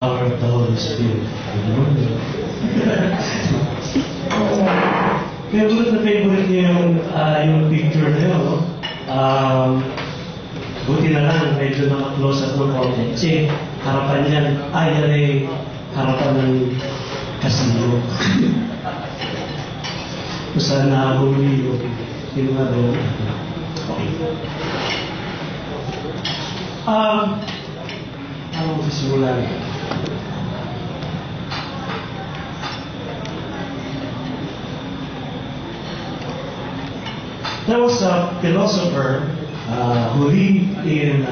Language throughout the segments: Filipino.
Power of the Holy Spirit. Favorite na favorite niya yung picture na yun, no? Buti na lang, medyo naka-close up ng konti. Kasi harapan niyan, yan ay harapan ng kasino. Kung saan nakahuli yung mga doon. Okay. Ano ko simulan? There was a philosopher who lived in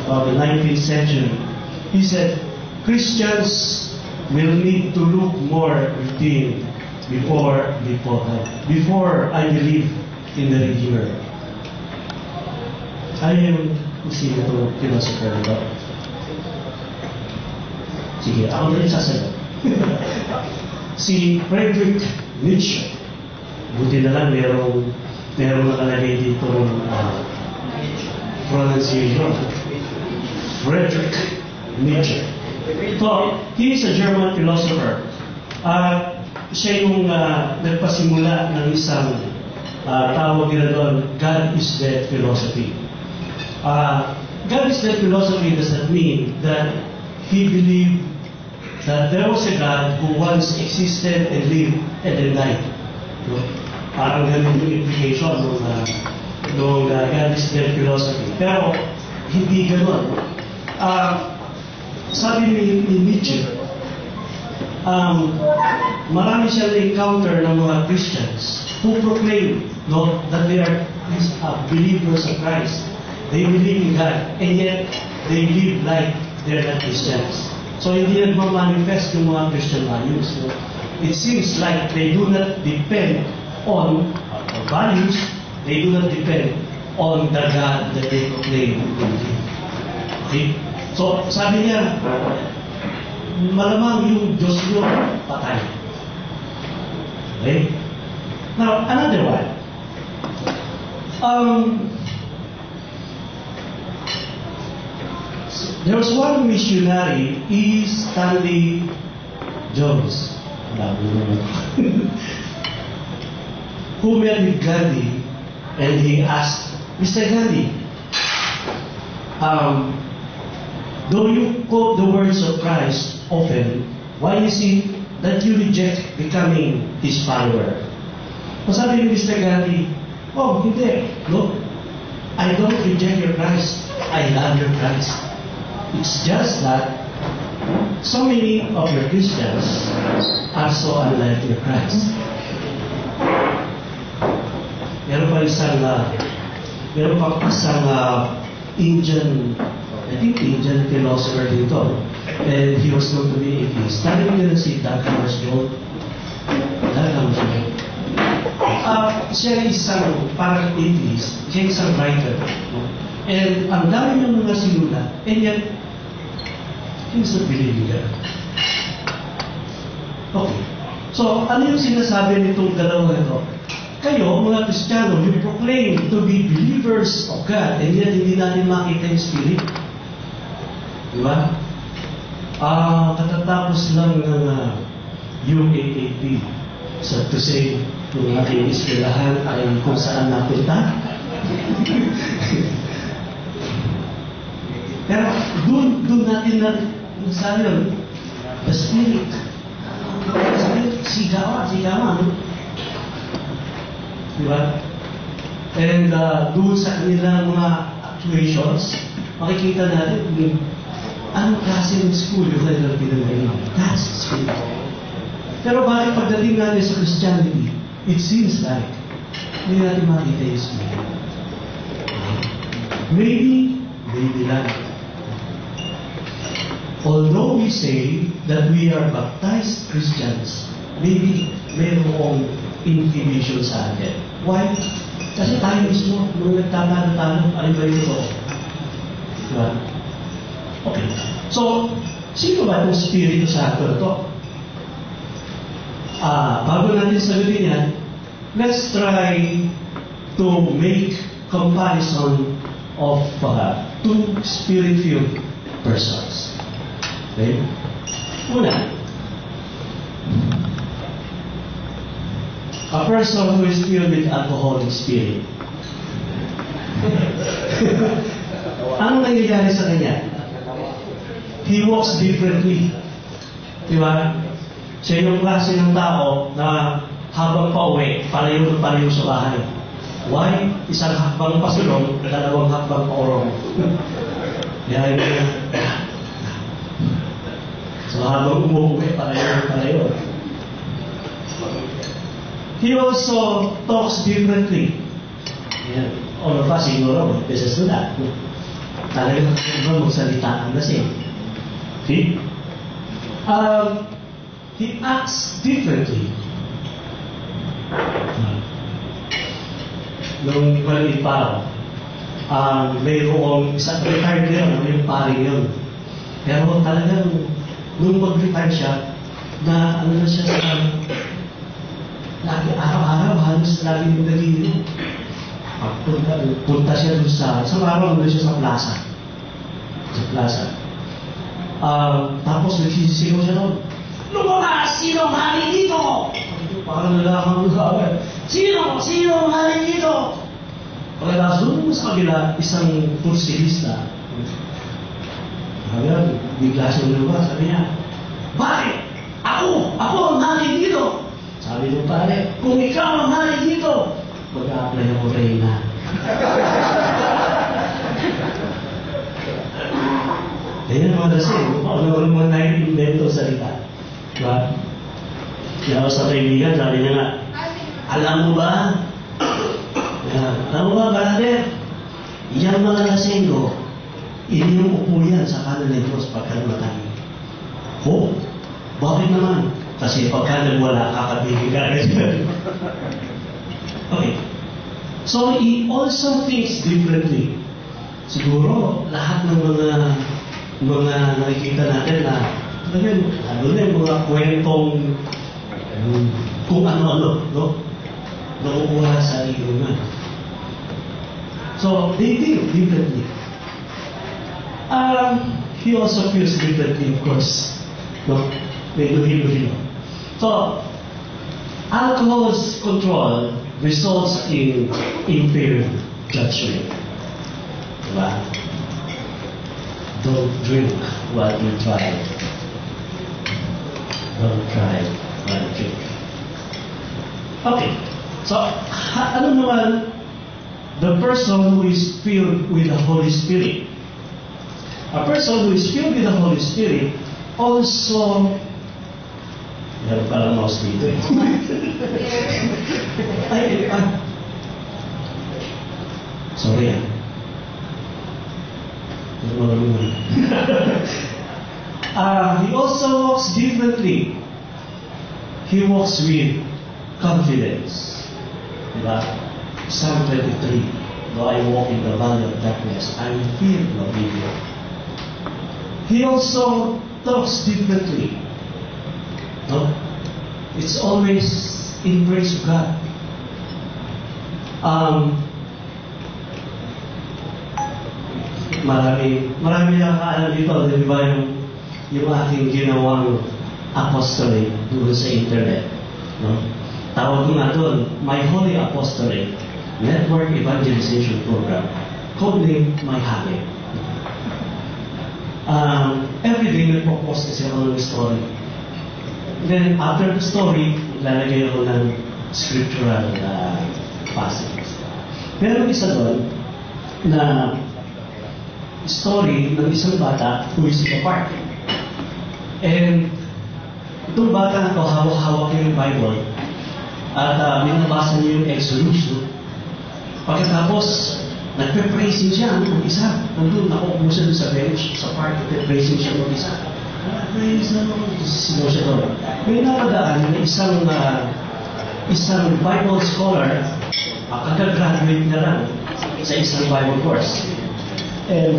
the 19th century. He said, Christians will need to look more within before I believe in the Redeemer. Ayun yung sino itong philosopher ba? Sige, ako na rin sasagot. Si Friedrich Nietzsche. Buti na lang merong nakalagay dito pronunciation. Friedrich Nietzsche. So, he is a German philosopher. Siya yung nagpasimula ng isang tawag nila doon, God is dead philosophy. God is dead philosophy does not mean that he believed that there was a God who once existed and lived and then died. No? Parang ganun yung implication nung God is dead philosophy. Pero, hindi ganun. Sabi ni Nietzsche, marami siyang encounter ng mga Christians who proclaim that they are believers of Christ. They believe in God, and yet they live like they're not Christians. So, hindi nagmamanifest yung mga Christian values. No? It seems like they do not depend on values, they do not depend on the God that they proclaim to believe. Okay? So, sabi niya, malamang yung Diyos nyo patay. Okay? Now, another one. There was one missionary, Stanley Jones, who met with Gandhi, and he asked, Mr. Gandhi, though you quote the words of Christ often, why is it that you reject becoming His follower? Sabi ni Mr. Gandhi, oh, hindi. Look, I don't reject your Christ. I love your Christ. It's just that so many of your Christians are so unlike your Christ. Meron pa isang Indian philosopher dito. And he was known to be atheist. Tari mo na si Doug Hammarskjöld. Siya isang parang atheist. Siya isang writer. And ang dami ng mga sinulat. And yet, he's not believing God. Okay. So, ano yung sinasabi nitong dalawang ito? Kayo, mga Kristiyano, you proclaim to be believers of God, and yet hindi natin makita yung Spirit. Di ba? Katatapos lang ng UAAP. So, to say, yung aking eskwelahan ay kung saan napunta. Pero, doon natin nasabi yun, the Spirit. Sigawan. Diba? And doon sa kanilang mga actuations, makikita natin kung anong klase ng school yung kanilang pinagaling. That's Spirit. Pero bakit pagdating natin sa Christianity, it seems like hindi natin makita yung Spirit. Maybe lang. Although we say that we are baptized Christians, maybe mayroong intimation sa atin. Why? Kasi tayo mismo, nung nagtatanong, ano ba ito? Diba? Okay. So, sino ba itong Espiritu Santo ito? Bago natin sagutin yan, let's try to make comparison of two Spirit-filled persons. Okay? Una, a person who is filled with alcoholic spirit. Ano nangyayari sa kanya? He walks differently. Diba? Siya yung klase ng tao na habang pauwi, palayo sa bahay. Why? Isang hakbang pasulong, dalawang hakbang paurong. Kaya yun. So habang umuwi, palayo. He also talks differently. Yeah. All of us siguro, beses to that. Talagang magsalita ang lasing. See? He acts differently. Nung maliit pa ako, mayroong isang retired yun, yung paring yun. Pero talagang, nung mag-retire siya, na ano na siya sa lagi, araw-araw, halos lagi yung nagiging punta siya doon sa araw doon siya sa plaza. Tapos nagsisigaw siya doon, lumabas! Sino ang hari dito? Parang nalakang lugawan. Sino ang hari dito? Pagkatapos doon sa kabila, isang pursilista. Bigla siya lumabas. Sabi niya, bakit? Ako ang hari dito. Sabi ng pare, kung ikaw ang hari dito, mag-a-apply ako reyna. Kaya naman kasi, ano mga nai-invento salita. Diba? Kaya ako sa kaibigan, sabi niya nga, alam mo ba, brother, yung mga lasenggo, iniuupo yan sa kanan ng Diyos pagka namatay. Oh, bakit naman? Kasi pagka nagwala, kakabigay ka agad. Okay. So, he also thinks differently. Siguro, lahat ng mga nakikita natin na ano na yung mga kwentong kung ano-ano, no? Nakukuha sa ilungan. So, they think differently. He also feels differently, of course. No? Hilo-hilo. So, alcohol's control results in impaired judgment. Diba? Don't drink while you drive. Don't drive while you drink. Okay. So, ano naman the person who is filled with the Holy Spirit? A person who is filled with the Holy Spirit also meron palang mouse dito eh. Sorry ah. He also walks differently. He walks with confidence. Diba? Psalm 23. Though I walk in the valley of darkness, I will fear no evil. He also talks differently. No? It's always in praise of God. Marami lang kaalam dito, di ba yung ating ginawang apostolate doon sa internet. No? Tawag ko nga doon, My Holy Apostolate Network Evangelization Program, codename My Hali. Every day nagpo-post kasi ako ng story. Then, after the story, lalagay ako ng scriptural passages. Pero isa doon na story ng isang bata who is in the park. And itong bata na to, hawak-hawak yung Bible at minabasa niya yung Exodus. Pagkatapos, nagpe-praising siya ng isa. Nandun, nakaupo siya doon sa bench, sa park, nagpe-praising siya ng isa. Praise the Lord. Sino siya doon? May napadaan na isang Bible scholar, kagagraduate na lang sa isang Bible course. And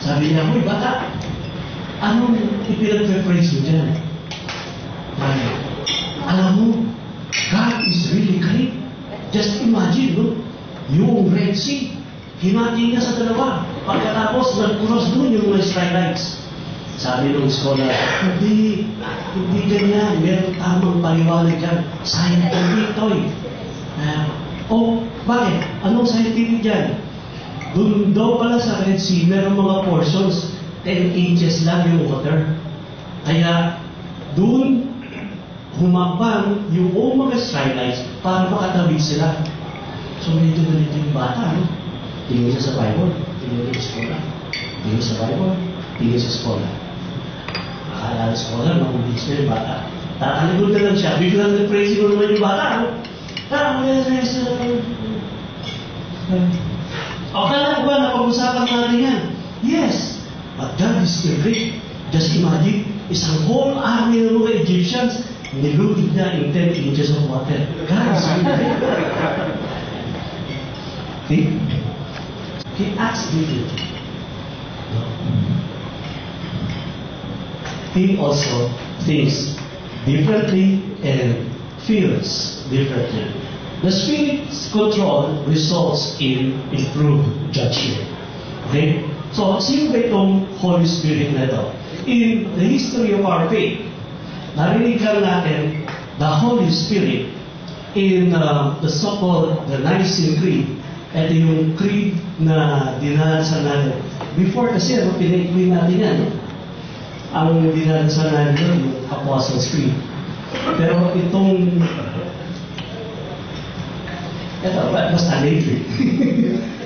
sabi niya, huy bata, anong ipinagpe-praise mo dyan? Alam mo, God is really great. Just imagine, no? Yung Red Sea, hinati niya sa dalawa. Pagkatapos, nag-cross doon yung mga Israelites. Sabi ng scholar, hindi ganyan. Meron tamang paliwanag yan. Scientific ito eh. Bakit? Anong scientific yan? Doon daw pala sa Red Sea, meron mga portions, 10 inches lang yung water. Kaya, doon, humabang yung mga Israelites para makatawid sila. So, medyo ganito yung bata, no? Tingin siya sa Bible, tingin sa scholar. Tingin sa Bible, tingin sa scholar. Akala ng scholar, makulis na yung bata. Tatalikod na lang siya, biglang nag-praise ko naman yung bata, no? Akala ko ba na pag-usapan natin yan? Yes, but God is still great. Just imagine, isang whole army ng mga Egyptians, nilugid na in 10 inches of water. God is still great. See? He acts differently. He also thinks differently and feels differently. The Spirit's control results in improved judgment. Okay? So, sino ba itong Holy Spirit na ito? In the history of our faith, narinig lang natin the Holy Spirit in the so-called the Nicene Creed. Ito yung creed na dinarasan natin. Before kasi, pinag-creed natin yan. Ang dinarasan natin yung Apostles' Creed. Pero itong basta lately.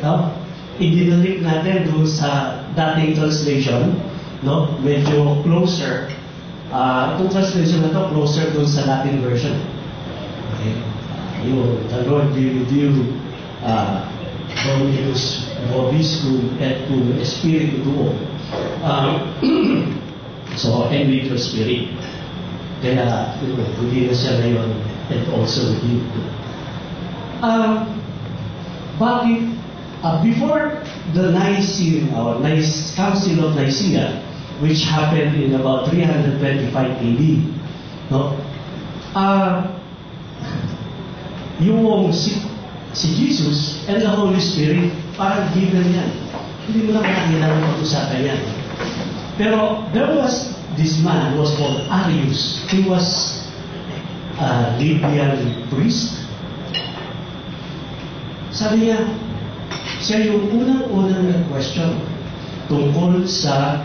No? Ibinalik natin doon sa dating translation, no? Medyo closer. Itong translation na to closer doon sa Latin version. Okay? The Lord be with you, Dominus Vobiscum et cum Spiritu tuo. So, and with your spirit. Kaya, hindi na siya ngayon and also with you. Bakit? Before the Nicene or Council of Nicaea, which happened in about 325 AD, no? Yung si Jesus and the Holy Spirit, parang given yan. Hindi mo na kailangan pag-usapan yan. Pero there was this man who was called Arius. He was a Libyan priest. Sabi niya, siya yung unang-unang nag-question tungkol sa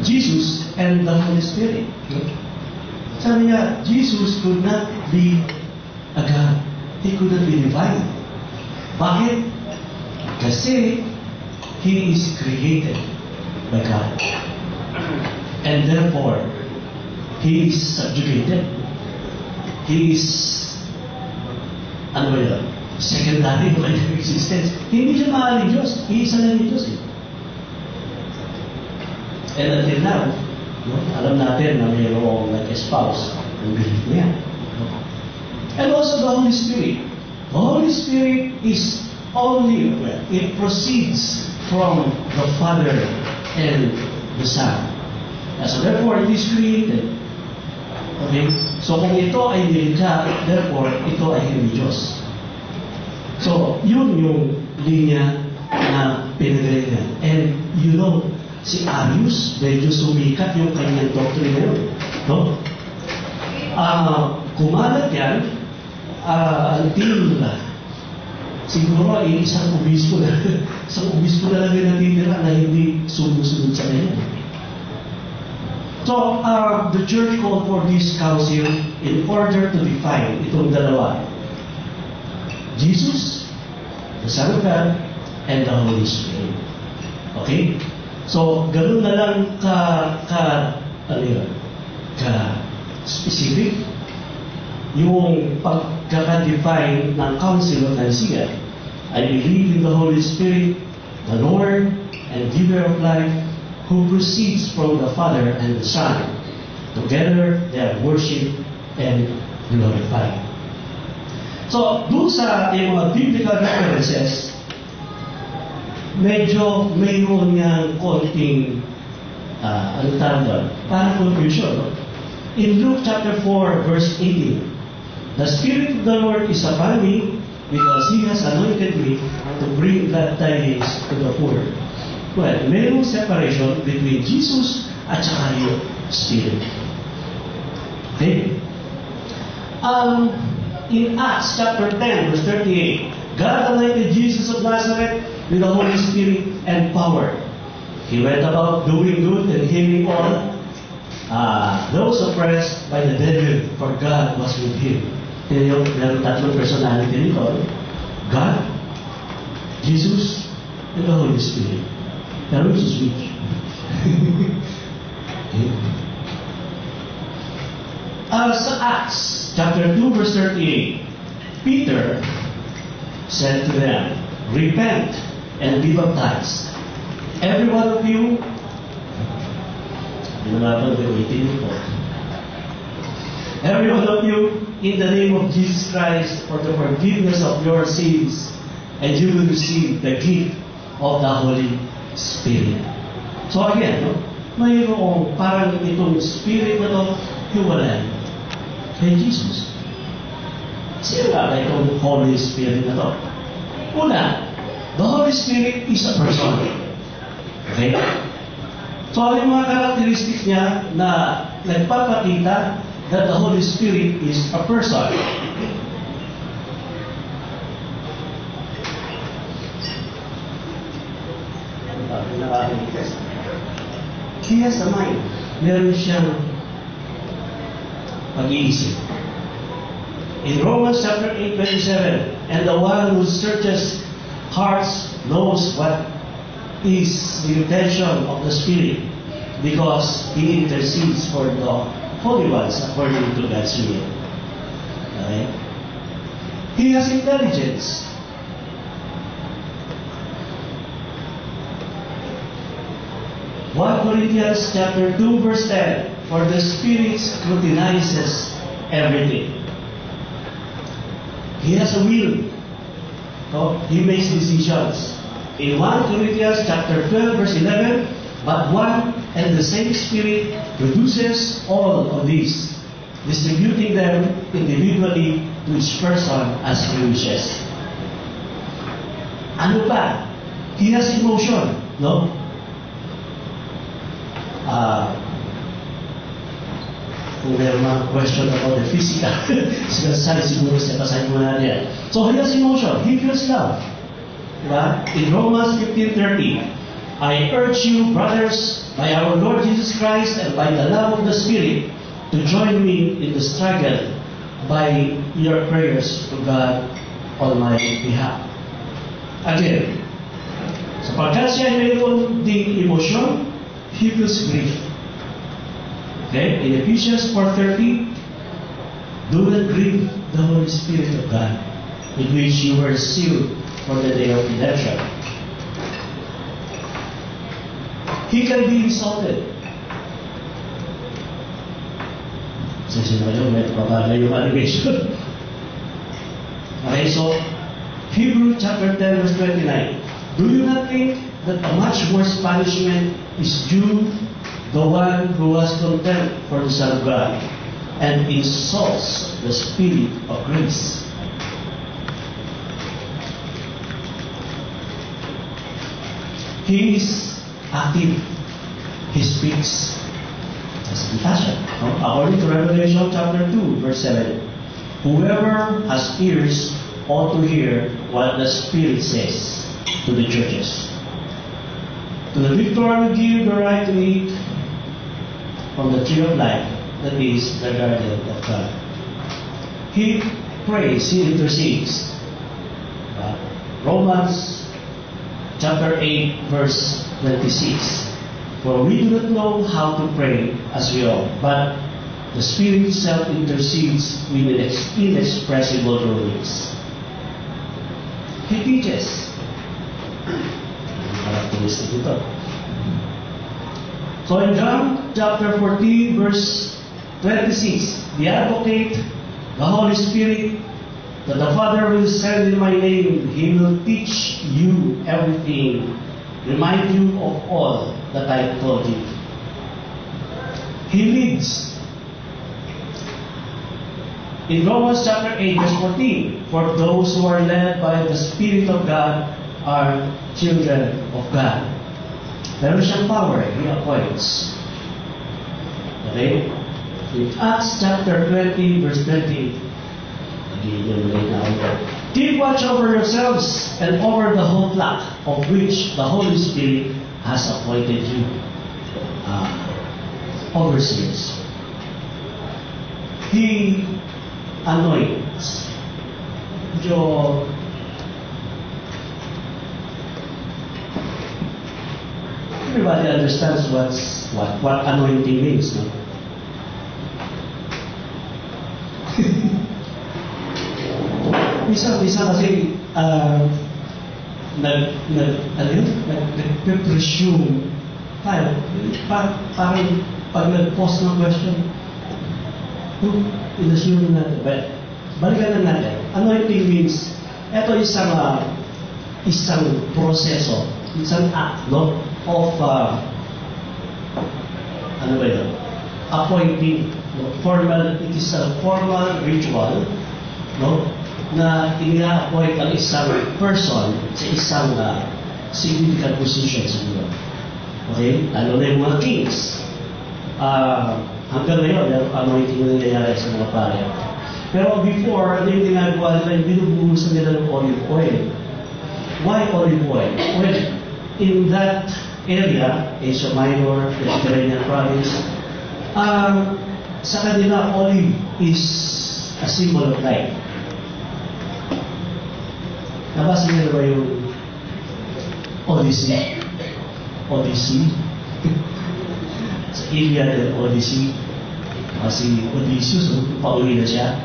Jesus and the Holy Spirit. Sabi niya, Jesus could not be a God. He could not be divine. Bakit? Kasi He is created by God. And therefore, He is subjugated. He is, ano ba yun? Secondary to kanyang existence. Hindi siya maaaring Diyos. Iisa lang yung Diyos. And until now, alam natin na mayroong nag-espouse ang belief niya. And also the Holy Spirit. The Holy Spirit is only, it proceeds from the Father and the Son. And so therefore, it is created. Okay? So kung ito ay nilikha, therefore, ito ay hindi Diyos. So, yun yung linya na pinagalingan. And you know, si Arius, medyo sumikat yung kanyang doctrine na yun. No? Kumalat yan until siguro ay isang obispo na lang yung natitira na hindi sumusunod sa kanya. So, the church called for this council in order to define itong dalawa. Jesus, the Son of God, and the Holy Spirit. Okay? So, ganun na lang specific yung pagkaka-define ng Council of Nicaea. I believe in the Holy Spirit, the Lord and giver of life, who proceeds from the Father and the Son. Together, they are worshipped and glorified. So, dun sa mga biblical references, medyo mayroon niyang konting parang confusion. No? In Luke chapter 4, verse 18, the Spirit of the Lord is upon me because He has anointed me to bring glad tidings to the poor. Well, mayroong separation between Jesus at saka yung Spirit. Okay? In Acts chapter 10, verse 38, God anointed Jesus of Nazareth with the Holy Spirit and power. He went about doing good and healing all those oppressed by the devil, for God was with him. Yung tatlong personality nito, God, Jesus, and the Holy Spirit. Pero which is which? Sa Acts chapter 2, verse 38, Peter said to them, repent and be baptized, every one of you. Every one of you, in the name of Jesus Christ, for the forgiveness of your sins, and you will receive the gift of the Holy Spirit. So again, mayroong parang itong Spirit na ito, hiwalay kay Jesus. Sino nga ba itong Holy Spirit na ito? Una, the Holy Spirit is a person. Okay? So ano yung mga characteristics niya na nagpapakita that the Holy Spirit is a person? He has a mind. Meron siyang pag-iisip. In Romans chapter 8:27, and the one who searches hearts knows what is the intention of the Spirit, because He intercedes for the holy ones according to God's will. Okay? He has intelligence. Corinthians chapter 2, verse 10, for the Spirit scrutinizes everything. He has a will. So He makes decisions. In 1 Corinthians chapter 12, verse 11, but one and the same Spirit produces all of these, distributing them individually to each person as He wishes. Ano pa? He has emotion, no? Kung may mga question about the physical, siguro sa pasahin mo natin yan. So he has emotion. He feels love. Diba? In Romans 15:30, I urge you, brothers, by our Lord Jesus Christ and by the love of the Spirit, to join me in the struggle by your prayers to God on my behalf. Again, sapagkat siya mayroon ding emosyon, he feels grief. Okay? In Ephesians 4:30, do not grieve the Holy Spirit of God, with which you were sealed for the day of redemption. He can be insulted. Sino kayo, may pabaga yung animation. Okay, so, Hebrews chapter 10, verse 29. Do you not think that a much worse punishment is due the one who has contempt for the Son of God and insults the Spirit of grace? He is active. He speaks as compassion. According to Revelation chapter 2, verse 7, whoever has ears ought to hear what the Spirit says to the churches. To the victor I will give the right to eat from the tree of life, that is the garden of God. He prays, he intercedes. Romans chapter 8, verse 26. For we do not know how to pray as we ought, but the Spirit itself intercedes with inexpressible groanings. He teaches. So in John chapter 14, verse 26, the Advocate, the Holy Spirit, that the Father will send in my name, He will teach you everything, remind you of all that I told you. He leads. In Romans chapter 8, verse 14, for those who are led by the Spirit of God are children of God. Meron siyang power, He appoints. Okay? In Acts chapter 20, verse 20, keep watch over yourselves and over the whole flock of which the Holy Spirit has appointed you overseers. He anoints. Everybody understands what anointing means, no? Minsan kasi nag-presume tayo. Parang pag nag-post ng question, in-assume natin. But, balikan lang natin. Anointing means, ito isang proseso, isang act, no? Of, appointing. No? It is a formal ritual, no? Na ina-appoint ang isang person sa isang significant position sa mundo. Okay? Lalo na yung mga kings. Hanggang ngayon, anointing na nangyayari sa mga pare. Pero before, ano yung ginagawa nila, yung binubuhusan nila ng olive oil. Why olive oil? Well, in that area, Asia Minor, Mediterranean province, sa kanila, olive is a symbol of life. Nabasa niyo ba yung Odyssey? Sa Iliad and Odyssey, si Odysseus, pauwi na siya.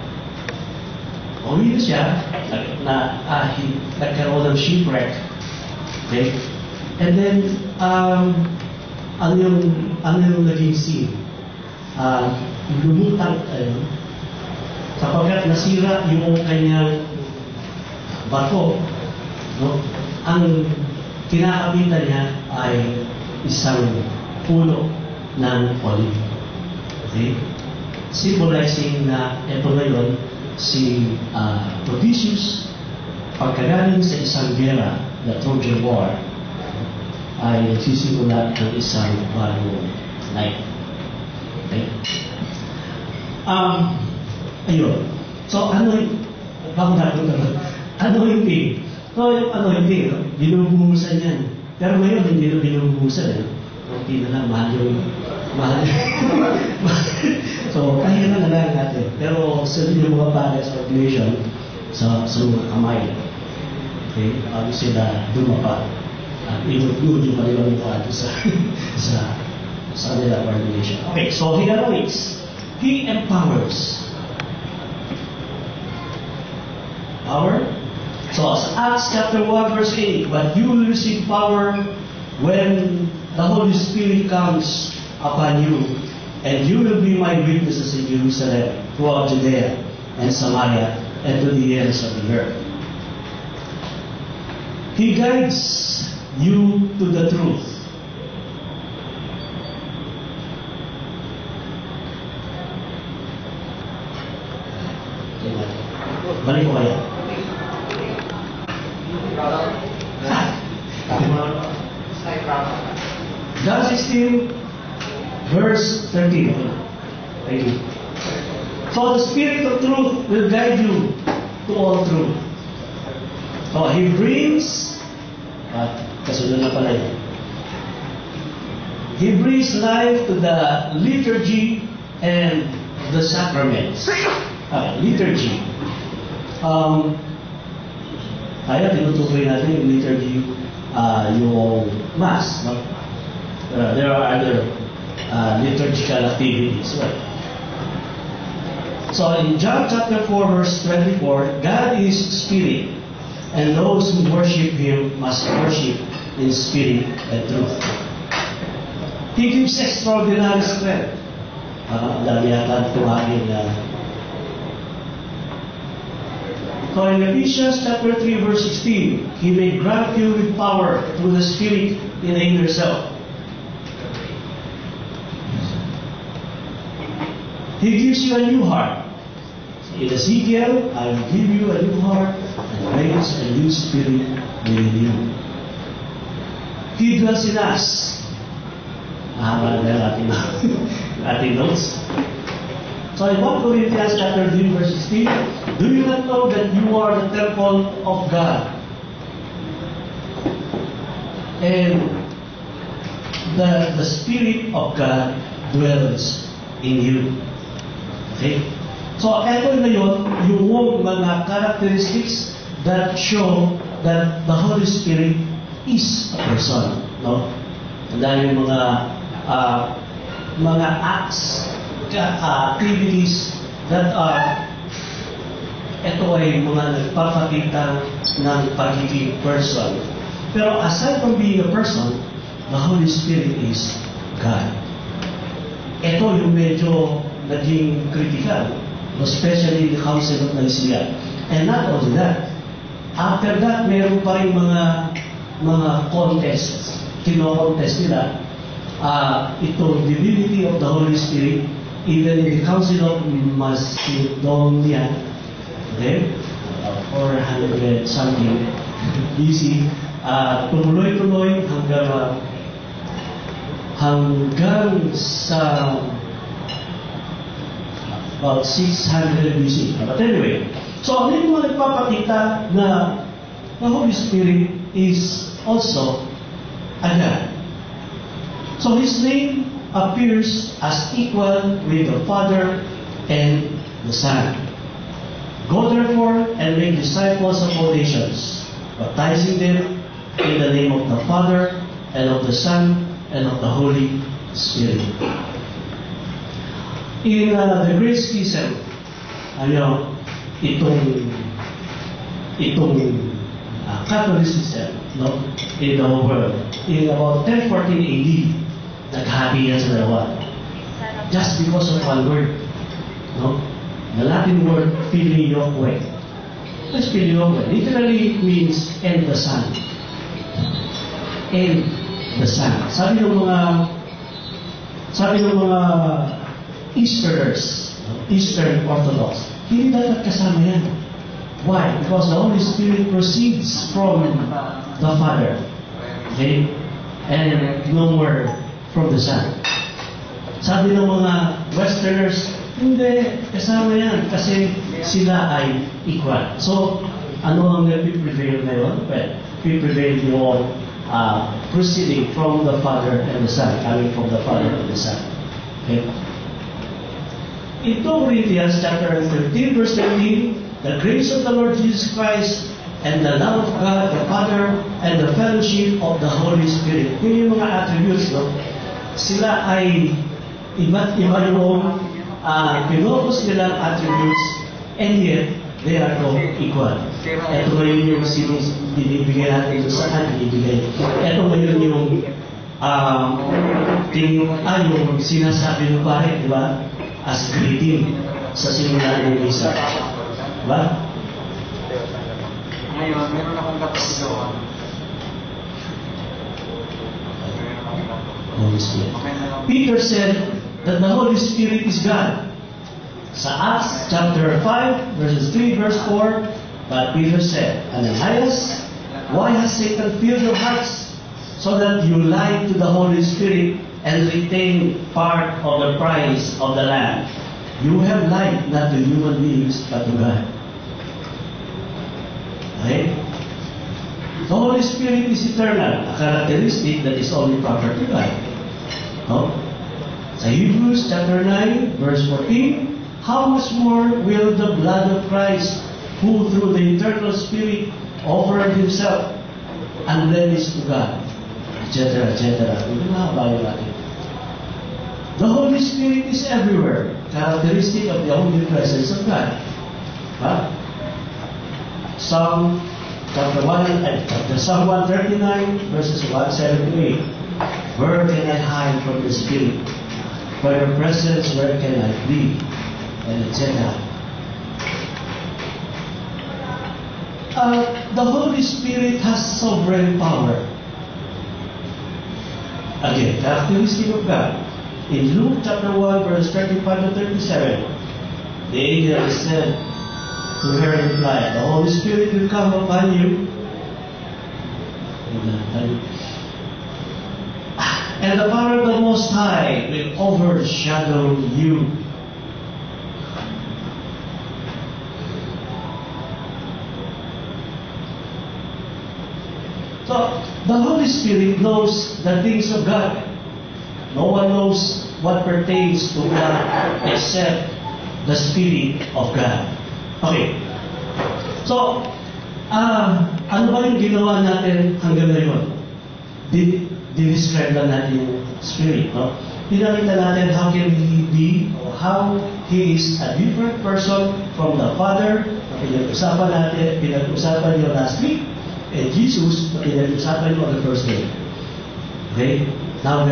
Nagkaroon ng shipwreck. Okay? And then, ano yung naging scene? Lumutang, sapagkat nasira yung kanyang bato, no? Ang kinakapitan niya ay isang puno ng olive. Okay? Symbolizing na ito ngayon si Odysseus, pagkagaling sa isang gera, the Trojan War, ay nagsisimula ng isang bagong life. Okay? Ayun. So, anointing. So, yung anointing, binubuhusan yan. Pero ngayon, hindi na binubuhusan. Okay na lang, mahal. So, kaya na lang natin. Pero, sa yung mga pare sa population, sa mga kamay, okay, sila dumapa. At inugod yung kanilang mukha sa kanila population. Okay, so He anoints. He empowers. Power. So, Acts chapter 1 verse 8, but you will receive power when the Holy Spirit comes upon you, and you will be my witnesses in Jerusalem, throughout Judea and Samaria, and to the ends of the earth. He guides you to the truth. Balik ko kaya. John 16, verse 13. Thank you. So the Spirit of truth will guide you to all truth. So He brings, kasunod na pala yun. He brings life to the liturgy and the sacraments. Liturgy. Kaya tinutukoy natin yung liturgy, yung Mass. No? There are other liturgical activities. Right? So in John chapter 4 verse 24, God is spirit, and those who worship Him must worship in spirit and truth. He gives extraordinary strength. Ang dami yata itong aking So in Ephesians chapter 3 verse 16, He may grant you with power through the Spirit in yourself. He gives you a new heart. in Ezekiel, I will give you a new heart and place a new spirit within you. He dwells in us. Mahaba na ating notes. So in 1 Corinthians chapter 3 verse 16, do you not know that you are the temple of God? And the Spirit of God dwells in you. Okay? So ito na yun, yung mga characteristics that show that the Holy Spirit is a person. No? Dahil yung mga acts, activities that are, ito ay mga nagpapakita ng pagiging person. Pero aside from being a person, the Holy Spirit is God. Ito yung medyo naging critical, especially the Council of Nicaea. And not only that, after that, meron pa rin mga contests. Kino-contest nila itong divinity of the Holy Spirit, even in the Council of Macedonia, okay? 400 something BC, tumuloy-tuloy hanggang sa about 600 BC. But anyway, so ano yung mga nagpapakita na the Holy Spirit is also a God. So His name appears as equal with the Father and the Son. Go therefore and make disciples of all nations, baptizing them in the name of the Father and of the Son and of the Holy Spirit. In the Great Schism, itong Catholicism, no, in the world, in about 1014 AD, naghati yan sa dalawa. Just because of one word, no? The Latin word filioque. What's filioque? Literally means and the Son. And the Son. Sabi ng mga Easterners, Eastern Orthodox, hindi dapat kasama yan. Why? Because the Holy Spirit proceeds from the Father. Okay? And no more from the Son. Sabi ng mga Westerners, hindi, kasama yan kasi sila ay equal. So, ano ang nag-prevail ngayon? Well, we prevail yung proceeding from the Father and the Son, coming from the Father and the Son. Okay? In 2 Corinthians chapter 13, verse 13, the grace of the Lord Jesus Christ and the love of God the Father and the fellowship of the Holy Spirit. Yun yung mga attributes, no? Sila ay iba't iba yung pinopos nilang attributes, and yet they are all equal. Ito ngayon yung binibigay natin sa saan binibigay. Ito ngayon yung yung sinasabi ng pare, di ba? As greeting sa simula ng misa. Diba? Ngayon, meron akong kapasigawan. Peter said that the Holy Spirit is God. Sa Acts chapter 5, verses 3, verse 4, but Peter said, Ananias, why has Satan filled your hearts so that you lie to the Holy Spirit and retain part of the price of the land? You have lied not to human beings but to God. Okay? The Holy Spirit is eternal, a characteristic that is only proper to God. No? Sa Hebrews chapter 9, verse 14, how much more will the blood of Christ, who through the eternal Spirit offered Himself unblemished to God, etc., etc. The Holy Spirit is everywhere, characteristic of the omnipresence of God. Huh? Psalm 139, verses 1, 7 to 8. Where can I hide from the Spirit? For your presence, where can I flee? And etc. The Holy Spirit has sovereign power. Again, characteristic of God. In Luke chapter 1, verse 35 to 37, the angel said So her replied, the Holy Spirit will come upon you. And the power of the Most High will overshadow you. So, the Holy Spirit knows the things of God. No one knows what pertains to God except the Spirit of God. Okay. So, ano ba yung ginawa natin hanggang ngayon? Describe lang natin yung Spirit. No? Pinakita natin how can He be or how He is a different person from the Father. Pinag-usapan natin, pinag-usapan nyo last week. And Jesus, pinag-usapan nyo on the first day. Okay? Now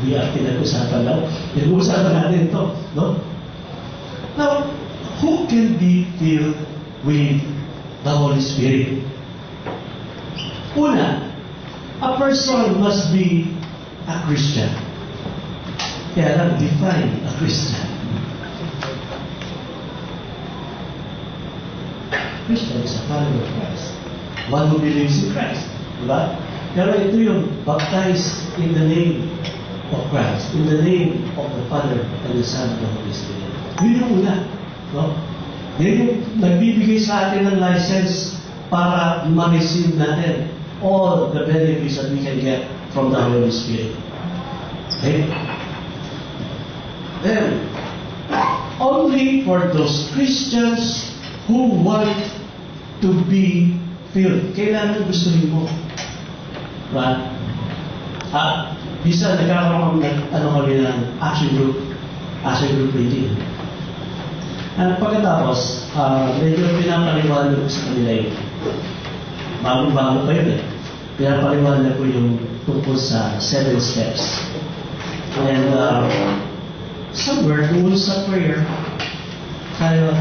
we are pinag-usapan now. Pinag-usapan natin ito. No? Now, who can be filled with the Holy Spirit? Una, a person must be a Christian. Kaya lang, define a Christian. Christian is a follower of Christ. One who believes in Christ. Diba? Pero ito yung baptized in the name of Christ, in the name of the Father and the Son and the Holy Spirit. Yun yung una. No? Yan yung nagbibigay sa atin ng license para ma-receive natin all the benefits that we can get from the Holy Spirit. Okay? Then, only for those Christians who want to be filled. Kailangan gustuhin mo. Right? Bisa nagkakaroon kami ng action group meeting. Pagkatapos, medyo pinapaliwanag ko sa kanila yun. Bago pa yun eh. Pinapaliwanag ko yung tungkol sa 7 steps. And somewhere doon sa prayer, kaya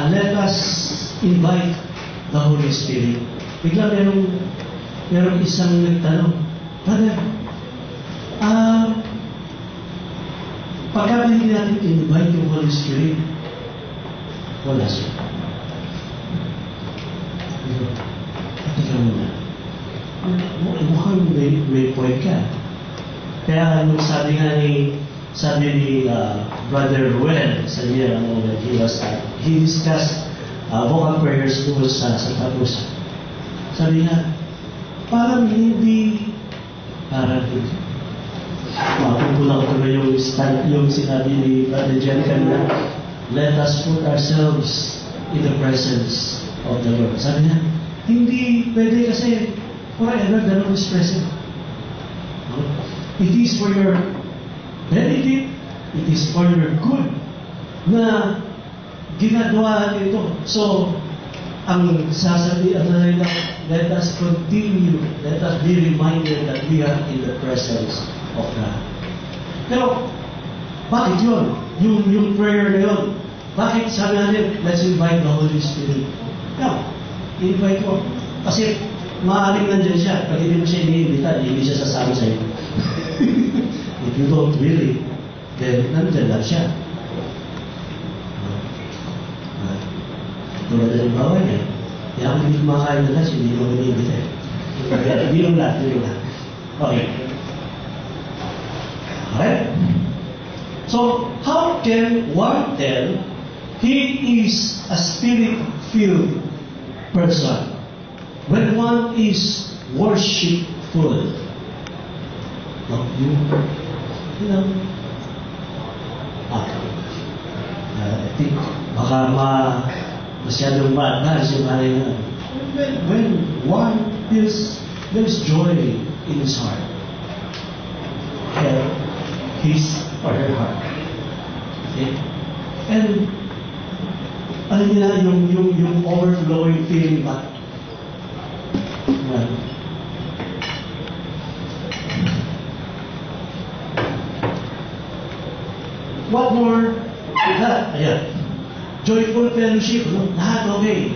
let us invite the Holy Spirit. Bigla merong isang nagtanong, Brother, pagka hindi natin invite yung Holy Spirit, wala siya. Tika muna. Mukhang may point ka. Kaya nung sabi ni Brother Ruel, sabi niya he discussed vocal prayers doon sa tapos. Sabi niya, parang makukulang ko na yung sinabi ni Brother Jen kanina, let us put ourselves in the presence of the Lord. Sabi niya, hindi pwede kasi forever the Lord is present. It is for your benefit, it is for your good na ginagawa natin ito. So, ang sasabihin nila, let us continue, let us be reminded that we are in the presence of God. Pero, bakit yun? Yung prayer na yun, bakit sabi natin, let's invite the Holy Spirit? Yeah, invite mo. Kasi, maaaring nandyan siya. Pag hindi mo siya iniimbita, hindi siya sasama sa iyo. If you don't really, then nandyan lang siya. Tulad na yung bawal niya. Kaya kung hindi kumakain na lunch, hindi mo iniimbita eh. Bilong lang. Okay. Alright? So, how can one tell he is a spirit-filled person when one is worshipful? No, I think baka masyadong ma-advance yung kanay na when one feels there's joy in his heart, his or her heart. Okay? And ano nila yung overflowing feeling ba? Well, what more is that? Ayan. Joyful fellowship, no? Lahat okay.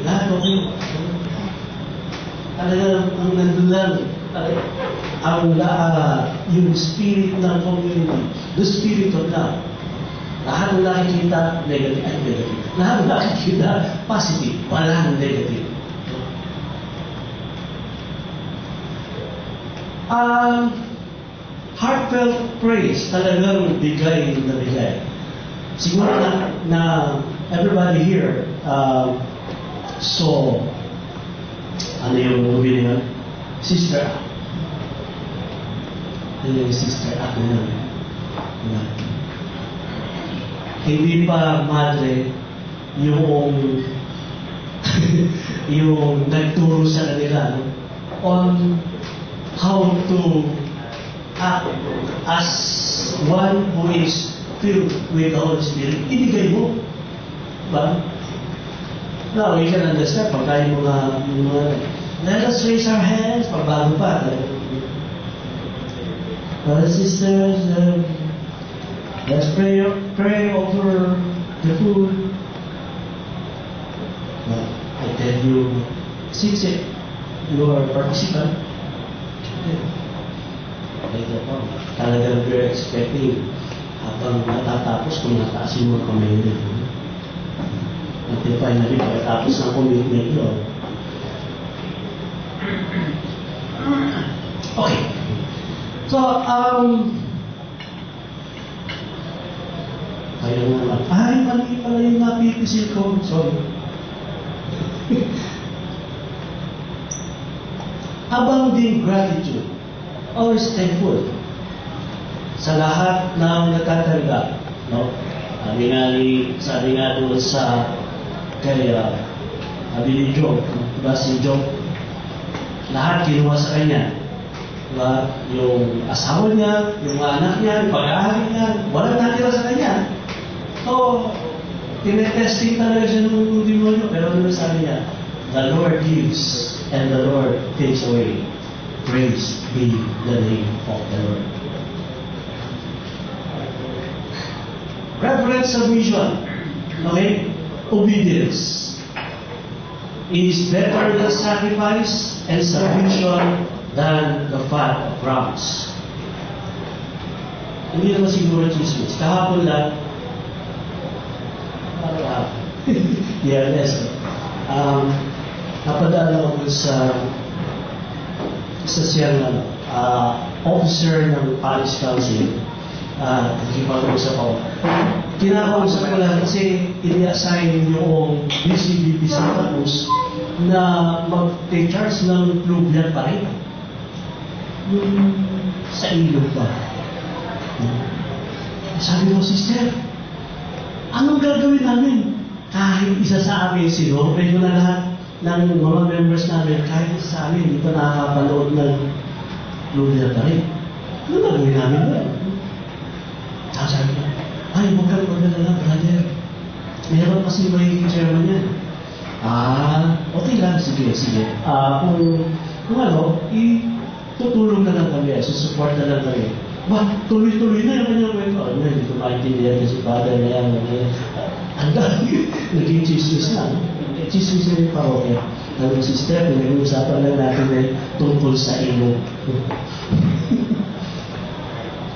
Talagang ang nandun lang, yung spirit ng community, the spirit of love. Lahat ng nakikita, negative. Ay, negative. Lahat ng nakikita, positive. Walang negative. Heartfelt praise, talagang bigay na bigay. Siguro na everybody here saw ano yung movie niya? Sister Act. Ano yung Sister Act na yun? Hindi pa madre yung yung nagturo sa kanila on how to act as one who is filled with the Holy Spirit. Ibigay mo. Diba? Now, you can understand, pagka yung mga let us raise our hands, pagbago pa. Brothers and sisters, let's pray over the food. I tell you, since you are a participant, talagang we're expecting habang natatapos kung nataasin mo ang kamay nyo. Until finally, pagkatapos ng commitment nyo. Okay. So, ayun naman. Ay, mali pala yung napipisil ko. Sorry. Abounding gratitude. Always thankful sa lahat ng nagtatanggap. No? Sabi nga doon sa kay sabi ni Job, diba si Job, lahat kinuha sa kanya. Diba? Yung asawa niya, yung anak niya, yung pag-aaral niya, walang natira sa kanya. So, tinetesting talaga siya ng demonyo. Pero ano sabi niya? The Lord gives and the Lord takes away. Praise be the name of the Lord. Reverent submission. Okay? Obedience is better than sacrifice, and submission than the fat of rams. Hindi naman siguro chismis. Kahapon lang, yes, napadala ko sa siyang officer ng Parish Council. Nakipag-usap ako. Kinakausap ko lang kasi ini-assign yung BCBP sa Tagus na mag-charge ng plugyan pa rin. Yung sa ilog pa. Sabi ko, sister, anong gagawin namin? Kahit isa sa amin, sinopre ko na lahat ng mga members namin, kahit isa sa amin, hindi pa nakakapanood ng plugyan pa rin. Ano gagawin namin ba? Sabi ko, ay, huwag kang magdala, brother. Meron kasi magiging chairman yan. Okay lang, sige. Kung ano, tutulong na lang kami, susupport na lang kami. Tuloy-tuloy na yung kanyang kwento. Hindi ko maintindihan kasi father na yan. Ang dami, naging chismis na. Chismis na yung parokya. Ang sister, pinag-uusapan lang natin na tungkol sa imo.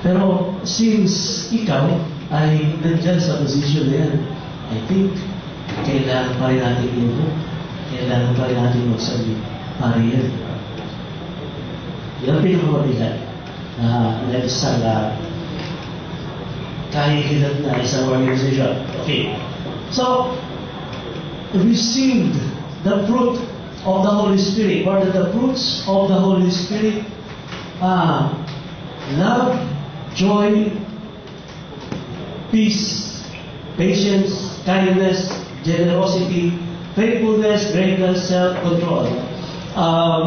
Pero since ikaw ay nandyan sa posisyon na yan, I think kailangan pa rin natin ito. Kailangan pa rin natin magsabi, pari yan. Yan ang pinakamabigat na isang kahihilat na isang organization. Okay. So, received the fruit of the Holy Spirit. What are the fruits of the Holy Spirit? Love, joy, peace, patience, kindness, generosity, faithfulness, greatness, self-control.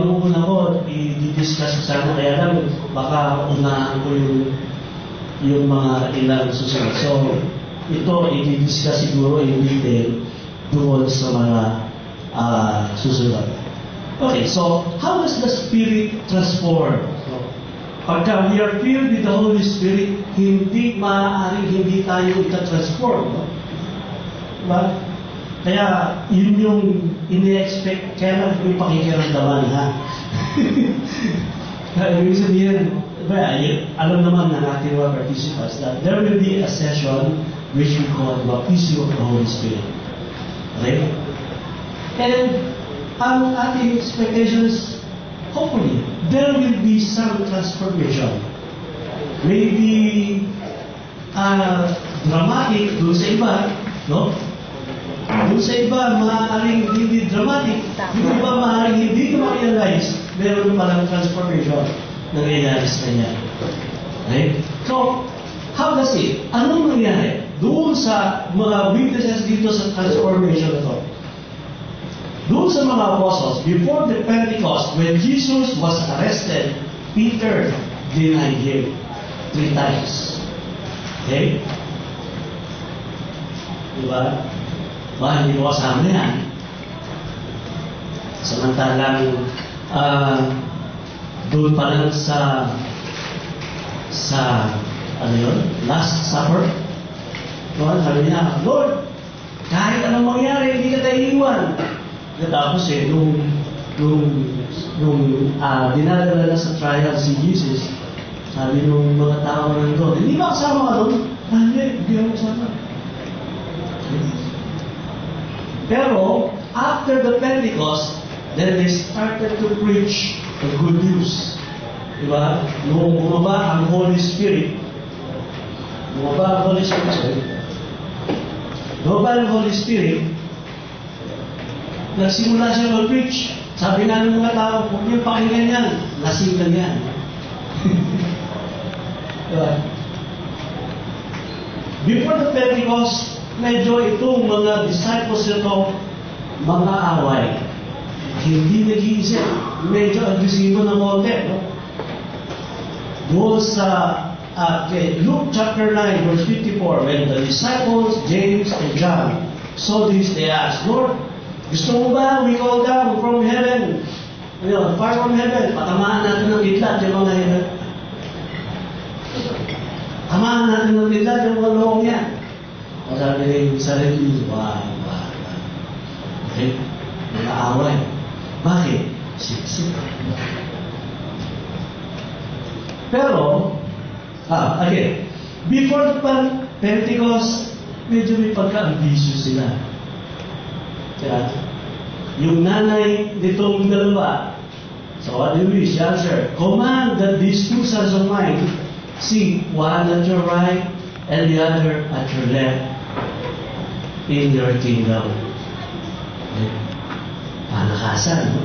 Yung una ko, i-discuss sana, kaya lang baka unahan ko yung mga ilang susunod. So, ito, i-discuss siguro in detail doon sa mga susunod. Okay, so, how does the Spirit transform? Pagka we are filled with the Holy Spirit, hindi maaaring hindi tayo ita-transform. No? Diba? Kaya, yun yung ini-expect, kaya lang yung pakikiramdaman, ha? Ibig sabihin, alam naman ng ating mga participants that there will be a session which we call the baptism of the Holy Spirit. Okay? And ang ating expectations, hopefully, there will be some transformation. Maybe dramatic doon sa iba, no? Doon sa iba, maaaring hindi dramatic. Yung iba, maaaring hindi ko ma-realize, meron palang transformation na nangyayari sa kanya. Okay? So, how does it? Anong nangyari doon sa mga witnesses dito sa transformation na to? Doon sa mga apostles, before the Pentecost, when Jesus was arrested, Peter denied him 3 times. Okay? Diba? Hindi ko kasama yan. Samantalang doon pa lang sa ano yun? Last Supper. Sabi niya, Lord, kahit anong mangyari, hindi ka tayo iwan. Tapos nung dinadala na sa trial si Jesus, sabi nung mga tao nandun, hindi ba kasama ka doon? Hindi ako kasama. Pero, after the Pentecost, then they started to preach the good news. Diba? Nung bumaba ang Holy Spirit, bumaba ang Holy Spirit, nagsimula siya mag-preach. Sabi nga ng mga tao, huwag niyo pakinggan yan. Lasing lang yan. Diba? Before the Pentecost, medyo itong mga disciples nito, mga away. Hindi nag-iisip. Medyo agresibo ng konti. No? Doon sa Luke chapter 9, verse 54, when the disciples, James and John, saw this, they asked, Lord, gusto mo ba we call down from heaven? Far from heaven. Patamaan natin ng kidlat yung mga heaven. Tamaan natin ng kidlat yung mga loong yan. Sabi nila yung sarili, wow. Okay? Nakaaway. Bakit? Siksik. Pero, again, before the Pentecost, medyo may pagka-ambitious sila. Kaya, yung nanay nitong dalawa, so what do we? She answered, command that these 2 sons of mine sit one at your right and the other at your left in your kingdom. Panakasan, no?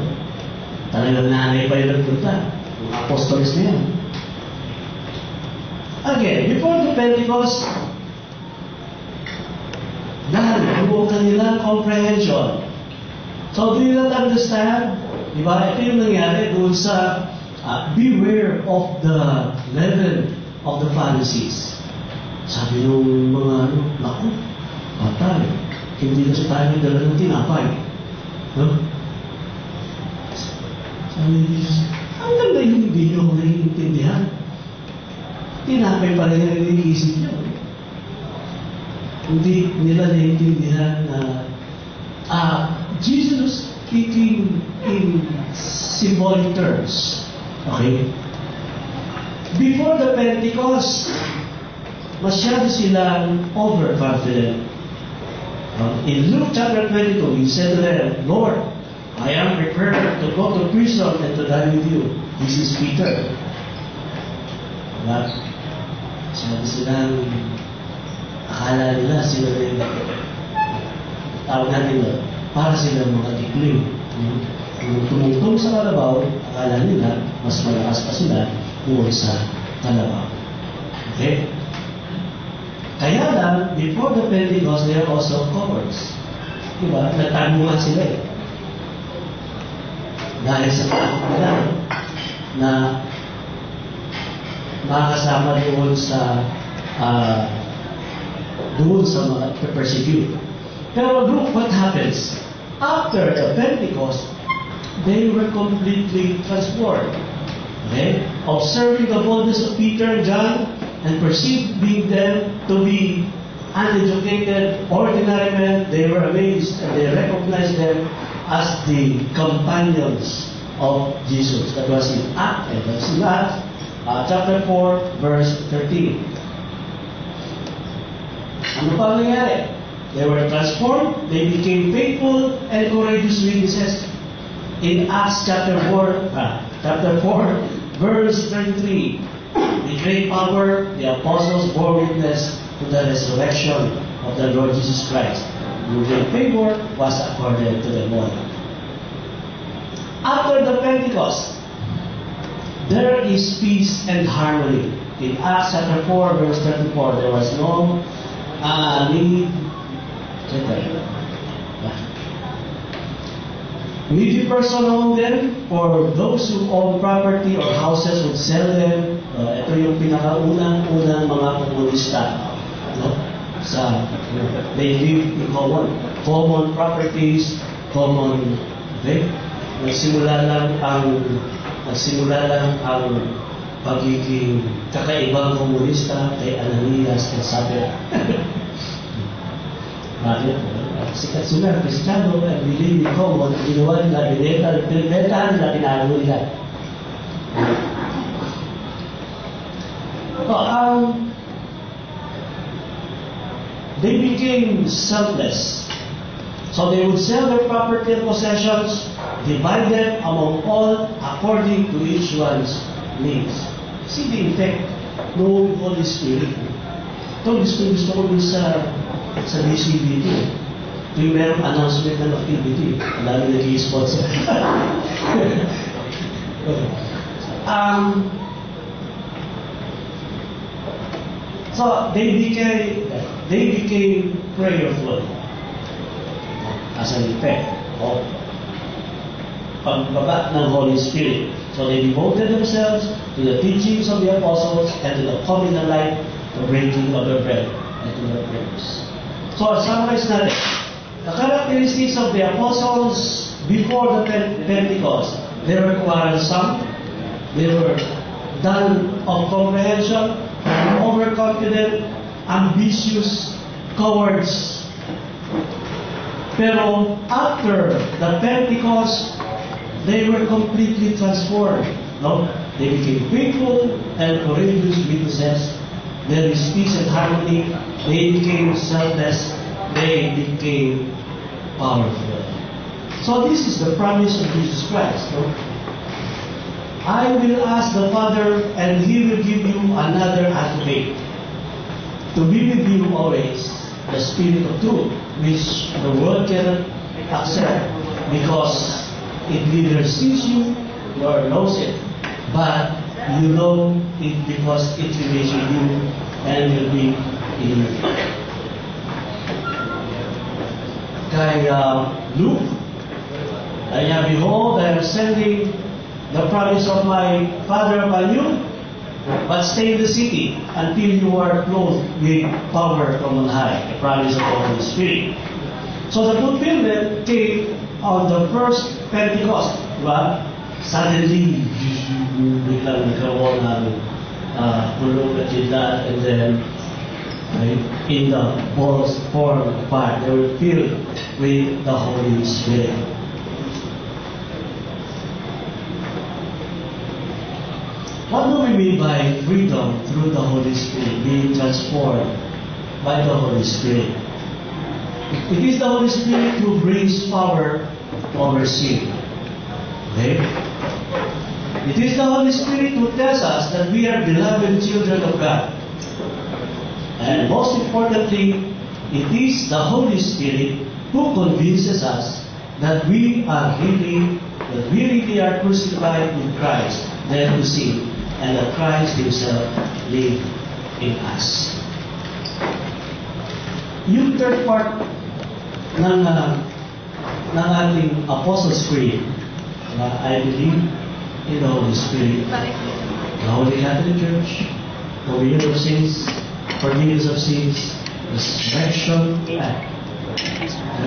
Talagang nanay pa yung nagpunta. Mga apostles na yan. Again, before the Pentecost, dahil yung kanilang comprehension. So, do you not understand? Diba? Ito yung nangyari doon sa beware of the leaven of the Pharisees. Sabi nung mga naku, patay. Hindi na sa tayo dala ng tinapay. No? Sabi ni Jesus, ang ganda yung hindi nyo ako naiintindihan. Tinapay pa rin ang iniisip nyo. Hindi nila naiintindihan na Jesus speaking in symbolic terms. Okay? Before the Pentecost, masyado silang overconfident. In Luke chapter 22, he said to them, Lord, I am prepared to go to prison and to die with you. This is Peter. Masyado silang akala nila sila rin tawag natin na para silang mga tikling. Kung tumutong sa kalabaw, akala nila mas malakas pa sila kung sa kalabaw. Okay? Kaya lang, before the Pentecost, they are also cowards. Diba? Nagtanungan sila eh. Dahil sa takot nila na makakasama doon sa mga persecute. Pero look what happens. After the Pentecost, they were completely transformed. Okay? Observing the boldness of Peter and John and perceiving them to be uneducated, ordinary men, they were amazed and they recognized them as the companions of Jesus. That was in Acts chapter 4, verse 13. Ano pa ang nangyari? They were transformed, they became faithful and courageous witnesses. In Acts chapter 4, verse 33, with great power, the apostles bore witness to the resurrection of the Lord Jesus Christ. Whose favor was accorded to them all. After the Pentecost, there is peace and harmony. In Acts chapter 4, verse 34, there was no need. Needy person owned them, for those who own property or houses would sell them. Ito yung pinakaunang mga komunista. No? They live in common properties, okay? Nagsimula lang ang pagiging kakaibang komunista kay Ananias and Sapphira. Bakit? Sikat sila, Kristiyano, at believe in common, ginawa nila, binentahan nila, tinago nila. They became selfless. So they would sell their property and possessions, divide them among all according to each one's needs. See the effect ng Holy Spirit. Ito gusto ko din sa DCBT. Ito yung merong announcement ng activity. Ang dami nag-i-sponsor. So they became prayerful as an effect of pagbaba ng Holy Spirit. So they devoted themselves to the teachings of the apostles and to the communal life, the breaking of the bread, and to the prayers. So summarize natin. The characteristics of the apostles before the Pentecost, they were quarrelsome, they were dull of comprehension, overconfident, ambitious, cowards. Pero after the Pentecost, they were completely transformed. No? They became faithful and courageous witnesses. There is peace and harmony. They became selfless. They became powerful. So this is the promise of Jesus Christ. No? I will ask the Father, and He will give you another advocate to be with you always, the Spirit of truth, which the world cannot accept because it neither sees you nor knows it, but you know it because it remains with you and will be in you. Kay Luke, behold, I am sending the promise of my Father upon you, but stay in the city until you are clothed with power from on high, the promise of the Holy Spirit. So the fulfillment came on the first Pentecost. Diba? Suddenly, biglang nagkaroon ng pulong at that, and then in the fourth part, they were filled with the Holy Spirit. What do we mean by freedom through the Holy Spirit, being transformed by the Holy Spirit? It is the Holy Spirit who brings power over sin. Okay? It is the Holy Spirit who tells us that we are beloved children of God. And most importantly, it is the Holy Spirit who convinces us that we really are crucified with Christ, dead to sin, and that Christ Himself lives in us. Yung third part ng ating Apostles' Creed, I believe in the Holy Spirit, the Holy Catholic Church, communion of sins, forgiveness of sins, resurrection,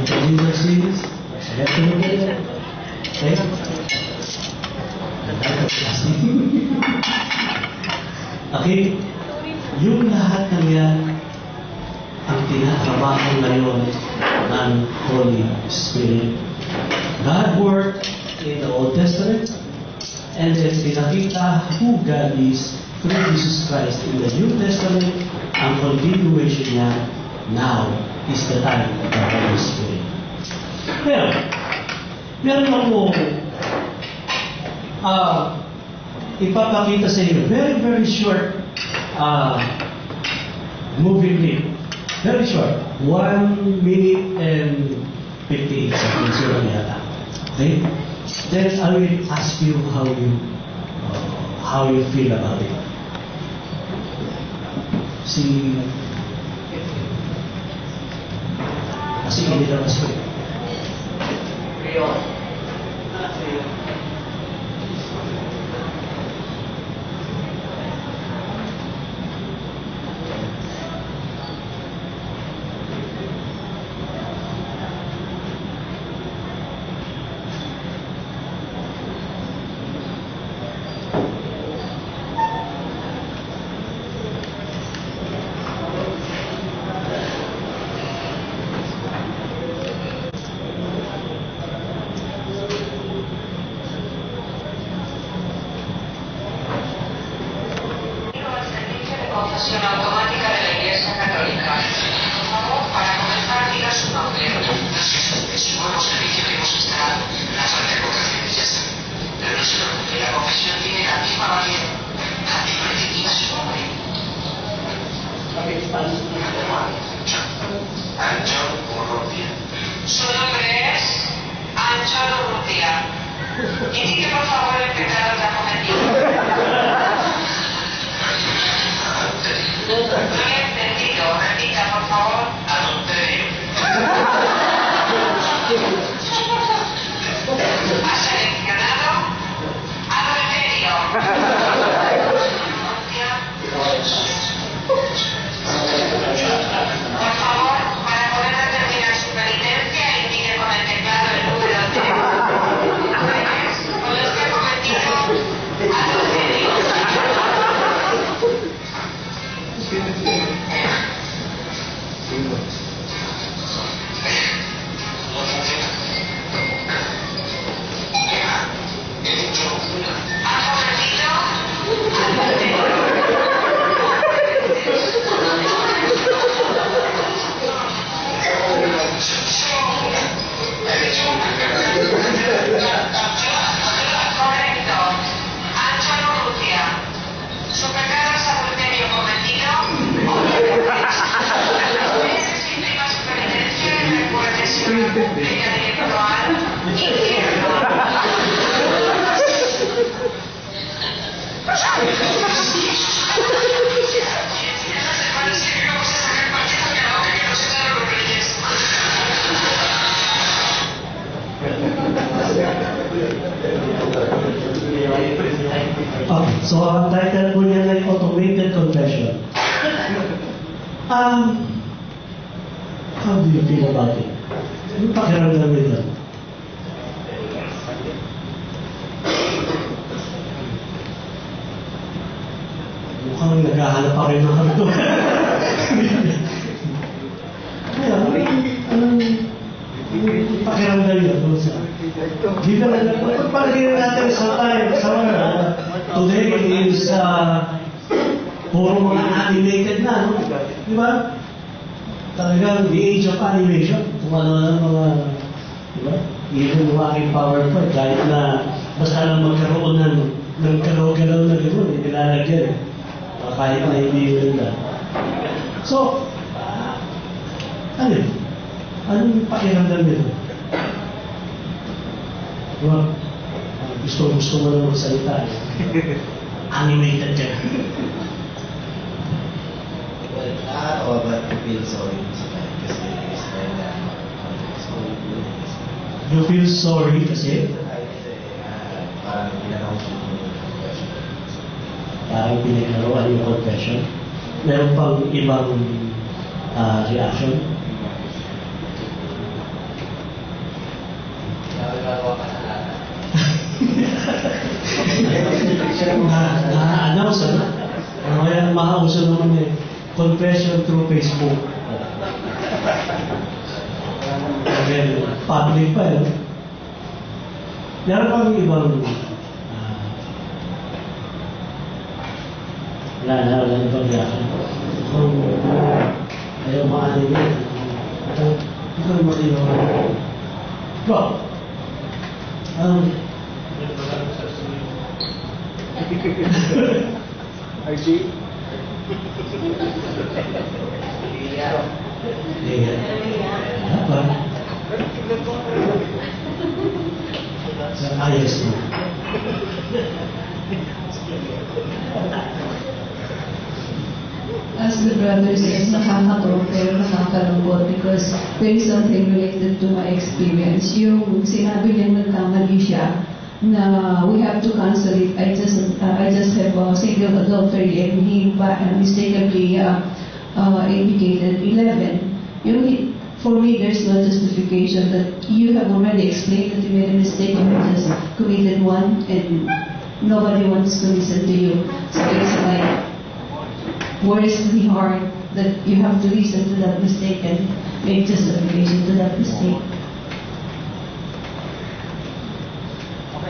forgiveness of sins, resurrection of death. Okay? Yung lahat ng yan ang tinatrabaho ngayon ng Holy Spirit. God worked in the Old Testament, and then pinakita who God is through Jesus Christ in the New Testament. Ang continuation niya now is the time of the Holy Spirit. Kaya, meron ako ipapakita sa inyo. Very, very short movie clip. Very short. 1 minute and 58 seconds yun yata. Okay? Then I will ask you how you feel about it. Kasi hindi na mas ko. Confesión automática de la Iglesia Católica. Por favor, para comenzar, diga su nombre. Es un nuevo servicio que hemos instalado. La falta de vocaciones ya está. Pero no se preocupe, la confesión tiene la misma validez. Diga su nombre. Ancho Urrutia. Su nombre es Ancho Urrutia. Indique por favor el pecado que ha cometido. No he entendido. Repita, por favor. Adulterio. Ha seleccionado adulterio. Por favor, para poder determinar su penitencia, indique con el teclado el número de crímenes con los que ha cometido adulterio. So, ang title po niya ay Automated Confession. How do you feel about it? Ano pakiramdam nito? Mukhang naghahanap pa rin ng harto. Kaya, anong pakiramdam niyo? Pagpalagay natin sa time, today is puro mga animated na, no? Di ba? Talagang the age of animation. Kung ano mga, di ba? Even yung aking PowerPoint, kahit na basta lang magkaroon ng galaw-galaw na gano'n, nilalagyan. Kahit na hindi yun na. So, ano yun? Anong pakiramdam nito? Diba? Gusto mo na magsalita. Animated ka. Well, nakakatawa ba to feel sorry kasi is You feel sorry kasi? Parang ginagawa ko yung confession. Parang pinaglaruan yung confession. Meron pang ibang reaction. Nagagawa ka sa lahat. Na-announce na. Kaya mahauso naman eh. Confession through Facebook. Well, public pa yun. Meron pang ibang wala na ibang reaction. Ayaw maanin yun. Ito yung matino. Bro, RJ? Apa? Ayos mo. As the brother says, nakakato pero nakakalungkot because there is something related to my experience. Yung sinabi niya nagkamali siya na we have to cancel it. I just have a single adultery and he mistakenly indicated 11. For me, there's no justification that you have already explained that you made a mistake and you just committed one and nobody wants to listen to you. So it's like worrisomely hard that you have to listen to that mistake and make justification to that mistake.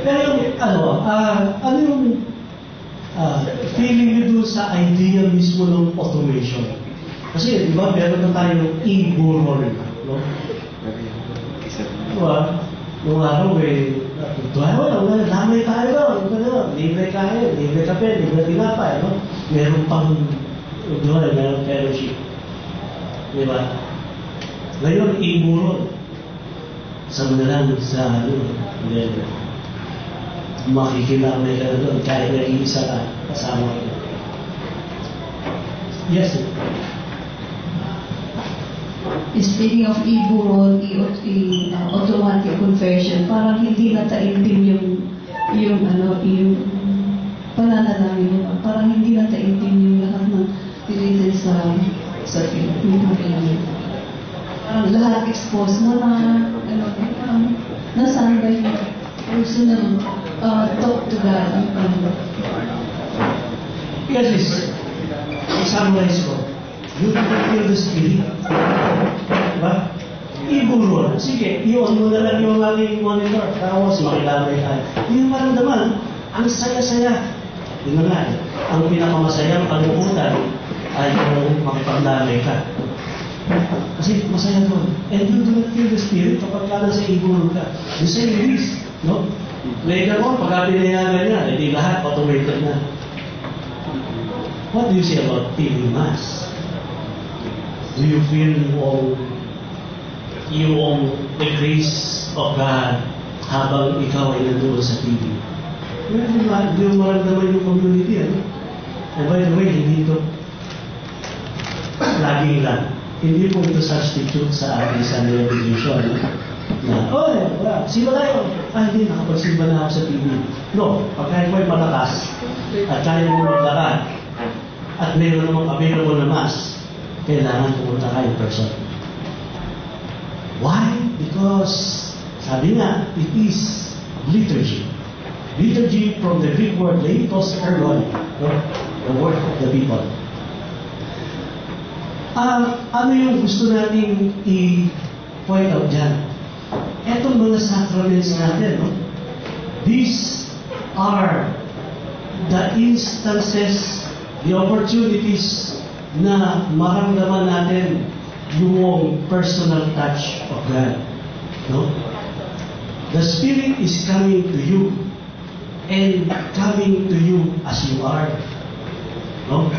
Pero yung, ano yung feeling niyo doon sa idea mismo ng automation? Kasi, di ba, meron na tayong e-bullhorn, no? Diba? Nung araw, lamay tayo, libre kain, libre kape, libre tinapay, no? Meron pang, meron fellowship. Di ba? Ngayon, e-bullhorn. Sa madalang sa, makikilamay ka na doon, kahit nag-iisa ka, kasama ka. Yes, sir. Speaking of e-buron, automatic conversion, parang hindi nataintim yung pananalangin mo. Parang hindi nataintim yung lahat ng related sa Philippine. Parang lahat exposed mo na, nasaan ba yung personal talk to God? Yes, i-summarize ko. You can feel the Spirit. Diba? I-buron. Sige, i-on mo na lang yung aking monitor. Tapos makilamay tayo. Yung maramdaman, ang saya-saya. Yun na nga, ang pinakamasayang kalungkutan ay yung makipaglamay ka. Kasi masaya doon. And you do not feel the Spirit kapag ka nasa i-buron ka. You say release. No? Later on, pagka pinayagan niya, hindi lahat automated na. What do you say about feeling Mass? Do you feel you own the grace of God habang ikaw ay nandoon sa TV? Hindi mo maramdaman yung community, ano? And by the way, hindi ito laging lang. Hindi po ito substitute sa ating Sunday religion. Na, simba tayo. Hindi, nakapagsimba na ako sa TV. No, pagka ikaw ay malakas at kaya mo maglakad at mayroon namang available na Mass, kailangan pumunta kayo in person. Why? Because, sabi nga, it is liturgy. Liturgy from the Greek word leitos ergon, the word of the people. Ano yung gusto nating i-point out dyan? Etong mga sacraments natin, no? These are the instances, the opportunities na maramdaman natin yung personal touch of God. No? The Spirit is coming to you and coming to you as you are. No?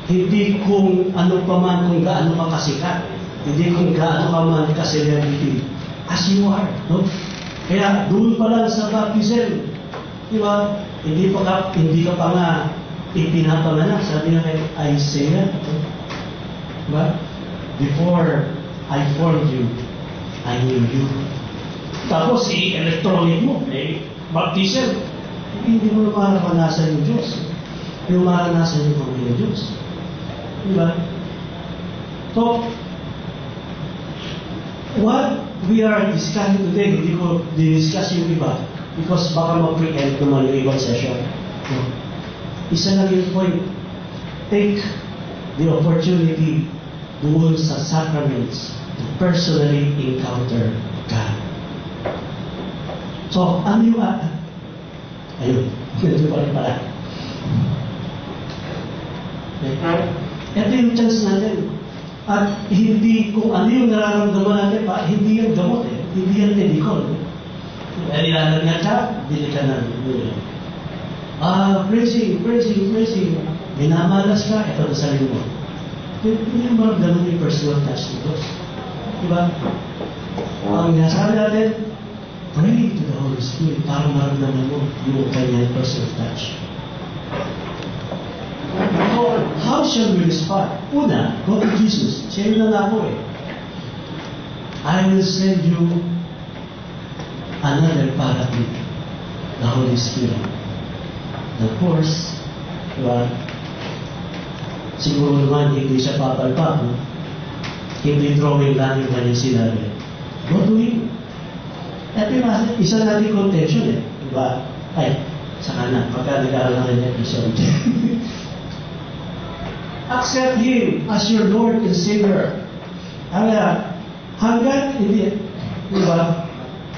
Hindi kung ano pa man, kung gaano ka kasikat. Hindi kung gaano ka man ka-celebrity. As you are. No? Kaya doon pa lang sa baptism, di ba? Hindi ka pa nga ipinapanganak. Sabi nga kay Isaiah, diba? Before I formed you, I knew you. Tapos i-electronic mo, baptism, hindi mo na maranasan yung Diyos. Yung maranasan yung pamilya Diyos. Diba? So, what we are discussing today, hindi ko di-discuss yung iba because baka ma-preempt naman yung ibang session. No? Isa lang yung point. Take the opportunity doon sa sacraments to personally encounter God. So, ano yung ayun. Ito pa rin pala. Okay. Ito yung chance natin. At hindi, kung ano yung nararamdaman natin pa, hindi yan gamot eh. Hindi yan medicol. Nilalagyan ka, bili ka ng praising. Minamalas ka, ito na sarili mo. Hindi yung maramdaman yung personal touch ni Diyos. Diba? Ang nasabi natin, pray to the Holy Spirit para maramdaman mo yung kanyang personal touch. So, how shall we respond? Una, go to Jesus. Siya yung nangako eh. I will send you another Paraclete, the Holy Spirit. Of course, diba? Siguro naman hindi siya papalpak, no? Hindi drawing lang yung kanyang sinabi. Go to him. At diba, isa natin contention eh. Diba? Ay, saka na, pagka nag-aaral na kanya episode. Accept Him as your Lord and Savior. Hanggat, hindi, diba?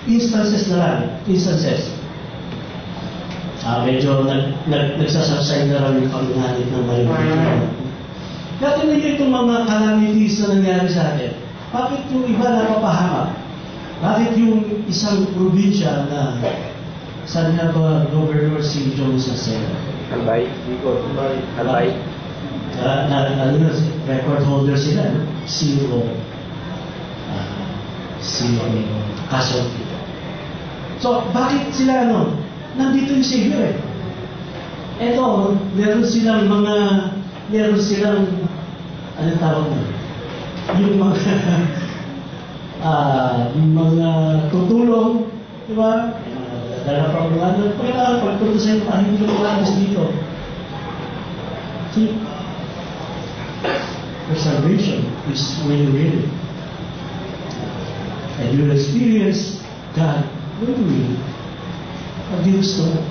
Instances na lang. Instances. Medyo nagsasubside na lang yung pagnahanit ng malimutin. Kaya tingnan nyo itong mga calamities na nangyari sa atin. Bakit yung iba napapahamak? Bakit yung isang probinsya na saan nga ba Governor si Jones na sila? Albay. Albay. Record holder sila, no? CEO. Casualty. So, bakit sila nandito yung Savior eh? Eto, meron silang anong tawag na? Yung mga tutulong, di ba? Dala pa mga kailangan pagpunta sa iyo, hindi mo malas dito. See? Your salvation is when you read it. And you experience God when you read it. Pag ginusto mo.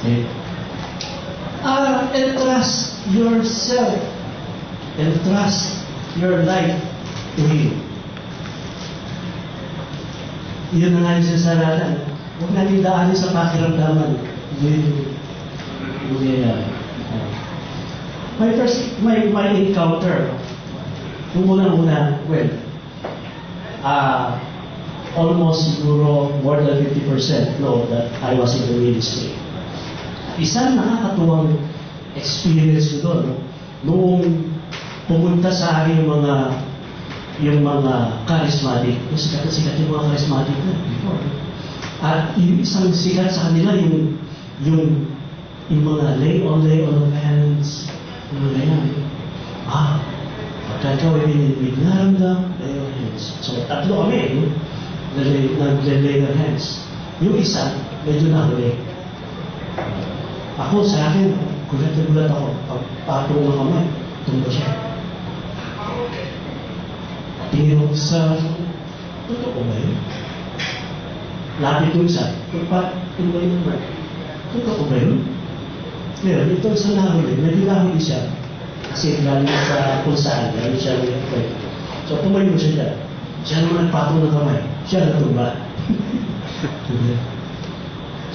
Okay. Entrust yourself. Entrust your life to Him. Yun na nga yung sasalanan. Huwag natin daanin sa pakiramdaman. My encounter, yung unang-una, almost siguro more than 50% know that I was in the ministry. Isang nakakatuwang experience ko doon, noong pumunta sa akin yung mga charismatic, sikat yung mga charismatic na before. At yung isang sikat sa kanila, yung mga lay on of hands, yung mga yan. Pagka ikaw ay binaramdam, lay on hands. So, tatlo kami, nag-lay on hands. Yung isa, medyo nahuli. Ako, sa akin, gulat ako. Pagpatong ng kamay, tumba siya. Tingin ko sa, totoo ba yun? Lapit yung isa, pagpating ba yun? Totoo ba yun? Ngayon, ito sa nahuli, nahuli siya. Kasi galing sa kung saan, galing siya ng kwento. So, tumayo siya dyan. Siya naman nagpatong ng kamay. Siya natumba.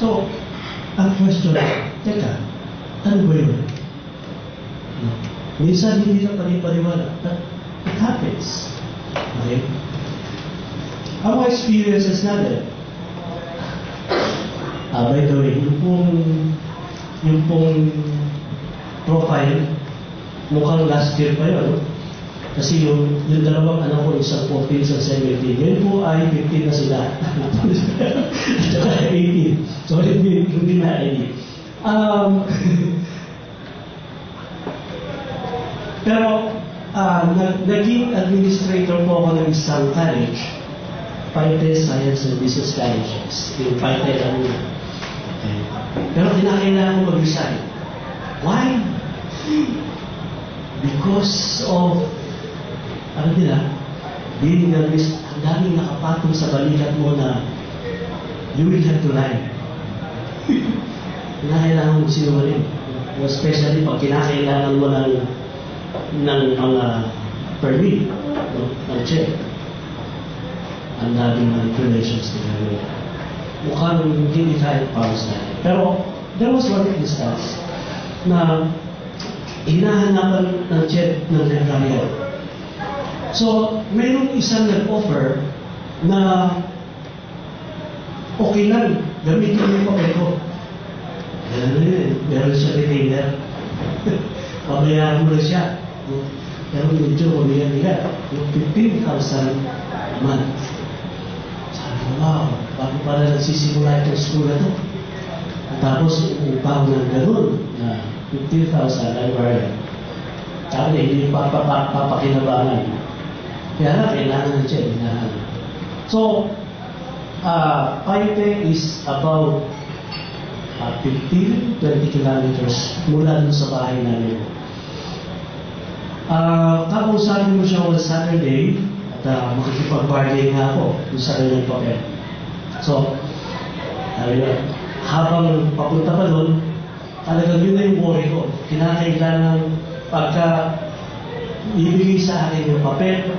So, ang question, teka, ano ba yun? Minsan hindi na panipaniwala. But it happens. Okay? Ang mga experiences natin, by the way, yung pong profile, mukhang last year pa yun. Kasi yung dalawang anak ko, isang 14, isang 17. Yun po ay 15 na sila. At 18. So, hindi na 18. Pero, naging administrator po ako ng isang college, Paite Science and Business College. Yung Paite lang yun. Okay. Pero kinakailangan ko mag-resign. Why? Because of being a risk, ang daming nakapatong sa balikat mo na you will have to lie. Kinakailangan mo sinungaling. Especially pag kinakailangan mo ng mga permit, ng check. Ang daming manipulations na mukhang hindi kahit paus na. Pero there was one instance na hinahanapan ng jet ng Delcario. So, mayroong isang nag-offer na okay lang, gamitin mo yung papel ko. Meron siya retainer. Pabayaran mo na siya. Pero medyo umiyak-iyak. Yung 15,000 a month. Sabi ko, wow, bago pala nagsisimula itong school na ito. Tapos, upang ng ganun na 15,000 ay bayad. Sabi, hindi papakinabangan. Kaya na, kailangan na siya. So, Paite is about 15-20 kilometers mula dun sa bahay namin. Kausapin mo siya on Saturday at makikipag-bargain nga ako dun sa kanyang papel. So, habang papunta pa doon, talagang yun na yung worry ko. Kinakailangan pagka ibigay sa akin yung papel,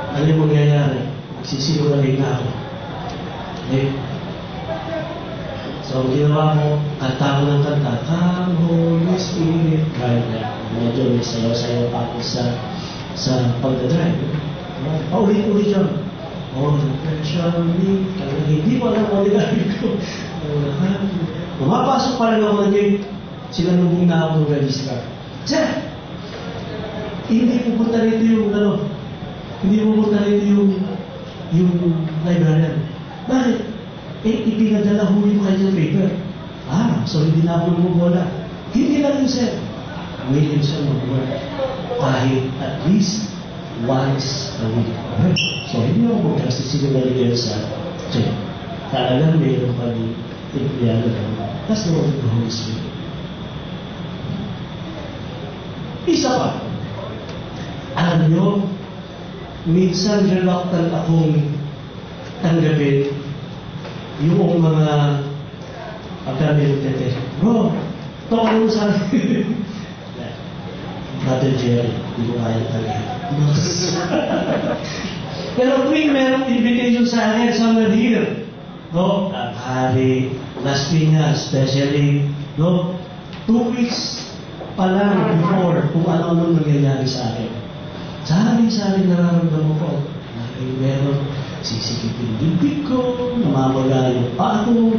ano yung mangyayari? Magsisigurahin na ako. Okay? So, ginawa ko, kanta ko ng kanta, Come, Holy Spirit. Right, medyo may sayaw-sayaw pa ako sa pagdadrive. Paulit-ulit yun. Pressure me. Hindi ko alam kung nilagay ko. Pumapasok pa rin ako ng gate. Sinanubong na ako ng registrar. Sir! Hindi pupunta rito yung hindi pupunta rito yung librarian. Bakit? Ipinadala ho yung kanyang paper. So hindi na ako magwala. Hindi lang yun, sir. William siya mag-work. Kahit at least once a week. So hindi ako magkasisigurahin sa check. Talagang mayroon pa ni empleyado na. That's the word of the Holy Spirit. Isa pa. Alam nyo, minsan reluctant akong tanggapin yung mga pagkabilutete. Bro, talk mo sa akin. Brother Jerry, hindi ko kaya talaga. Pero tuwing merong invitation sa akin, somewhere here, no? Hari, Las Piñas, especially, no? 2 weeks pa lang before kung ano-ano nangyayari sa akin. Sari-sari nararamdaman ko. Meron sisikipin bibig ko, namamaga yung paa ko,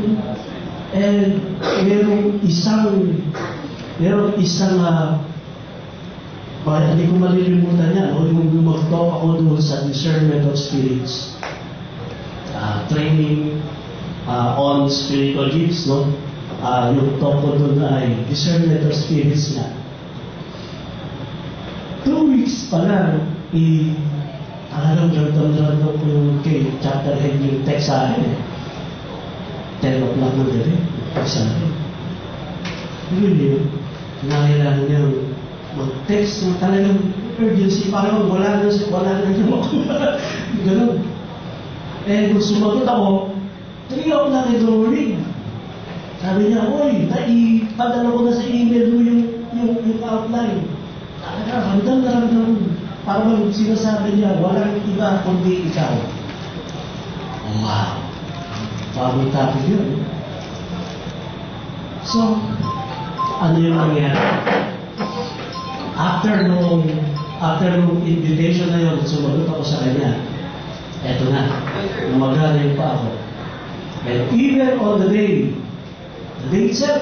and merong isang hindi ko malilimutan yan, yung mag-talk ako doon sa discernment of spirits, training on spiritual gifts, no? Yung talk ko doon ay discernment of spirits na 2 weeks pa lang, talagang ramdam ko yung kay chapter head yung text sa akin. 10 o'clock na gabi, text sa akin. Yun, kailangan niya mag-text na talagang urgency, parang wala na niya makuha. Ganun. Eh, kung sumagot ako, 3 o'clock in the morning. Sabi niya, oy, naipadala ko na sa email mo yung outline. Talagang ramdam. Parang sinasabi niya, walang iba kundi ikaw. Wow. Bagong topic yun. So, ano yung nangyari? After nung invitation na yun, sumagot ako sa kanya. Eto na, umagana pa ako. And even on the day itself,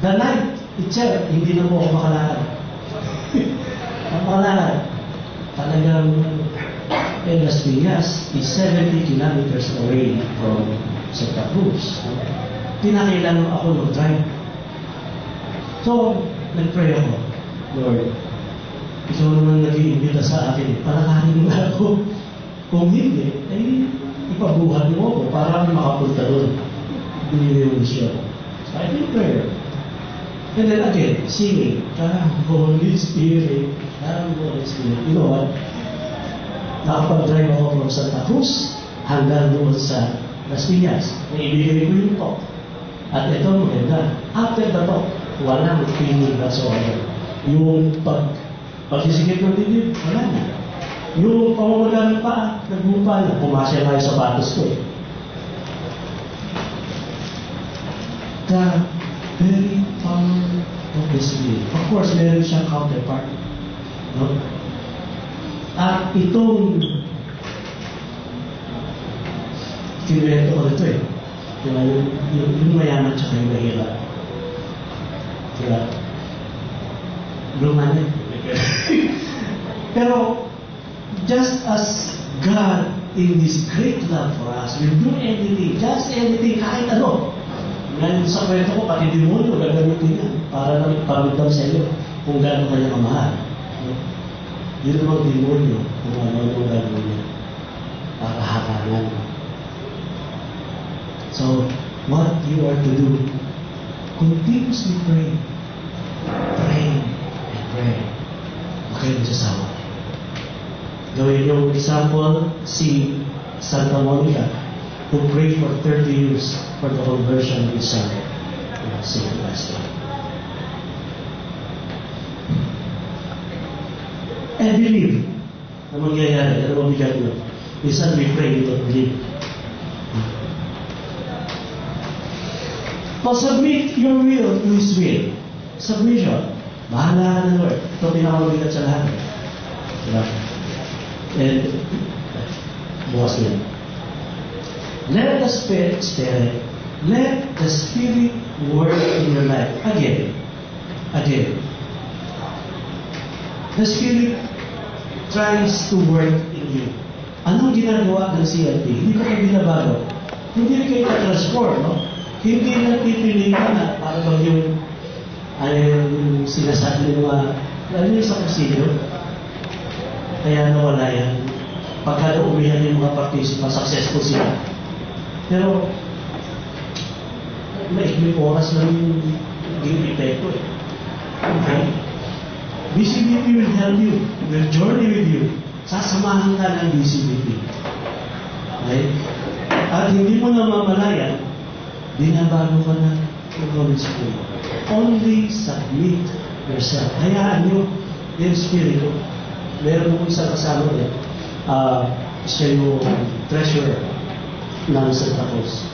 the night itself, hindi na po ako makalakad. Talagang Las Piñas is 70 kilometers away from Santa Cruz. Tinakailangan ako mag-drive. So, nag-pray ako, Lord, ikaw naman nag-iimbita sa akin, palakarin mo ako. Kung hindi, ay ipabuhat mo ako para makapunta doon. Binili mo siya. So, I did prayer. And then again, singing, Holy Spirit, Holy Spirit. You know what? Nakapag-drive ako from Santa Cruz hanggang doon sa Las Piñas. Naibigay ko yung talk. At ito maganda. After the talk, walang feeling whatsoever. Yung pagsisikip ng dibdib, wala na. Yung pamamaga ng paa, nagmumpa na. Pumasya na yung sapatos ko eh. The very power of the Spirit. Of course, meron siyang counterpart. No? At itong kinuwento ko dito eh. Diba, yung mayaman tsaka yung mahirap. Diba? Lumanin. Pero, just as God, in His great love for us, will do anything, just anything, kahit ano. Ngayon sa kwento ko, pati demonyo, gagamitin yan para lang ipamigdam sa iyo kung gaano kanya kamahal. Yun namang demonyo kung ano yung gagawin niya para harangan. So, what you are to do, continuously pray. Pray and pray. Okay, masasawa. Gawin yung example, si Santa Monica, who prayed for 30 years for the conversion of his son, St. Augustine. And believe na mangyayari. Ano mabigat mo? Minsan we pray, we don't believe. So submit your will to His will. Submission. Bahala na Lord. Ito pinakamabigat sa lahat. Diba? And bukas yan. Let the Spirit work in your life. Again. The Spirit tries to work in you. Anong ginagawa ng CLP? Hindi ko kayo binabago. Hindi rin kayo na-transform, no? Hindi na pipilitan na parang yung sinasabi ng mga lalo yung sa prosedur. Kaya nawala yan. Pagka umihan yung mga participants, successful sila. Pero, maikling oras lang yung epekto eh. Okay? BCBP will help you, will journey with you. Sasamahan ka ng BCBP. Okay? At hindi mo na mamalayan, binabago ka na ng Holy Spirit. Only submit yourself. Hayaan nyo yung Espiritu. Meron mo isang kasama ulit. Siya yung treasurer ng Santa Cruz.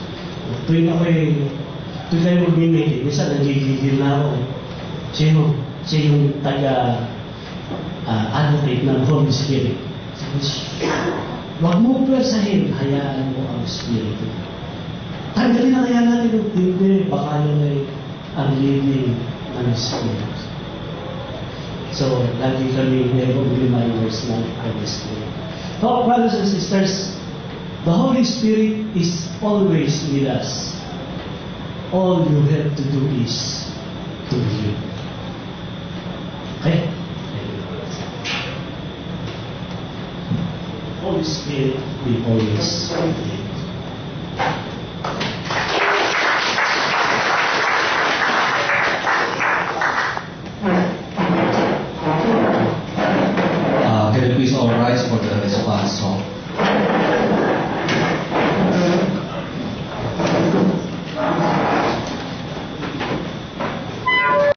Tuwing tayo mag-meeting, minsan nagigigil na ako. Siya yung taga-advocate ng Holy Spirit. Huwag mo persahin, hayaan mo ang Espiritu. Tanggalin na kaya natin yung hindi, baka yun ay ang living ng Spirit. So, lagi kami mayroong reminders ng Holy Spirit. So, brothers and sisters, the Holy Spirit is always with us. All you have to do is to believe. Okay? Holy Spirit will always believe. Can you please all rise for the response song?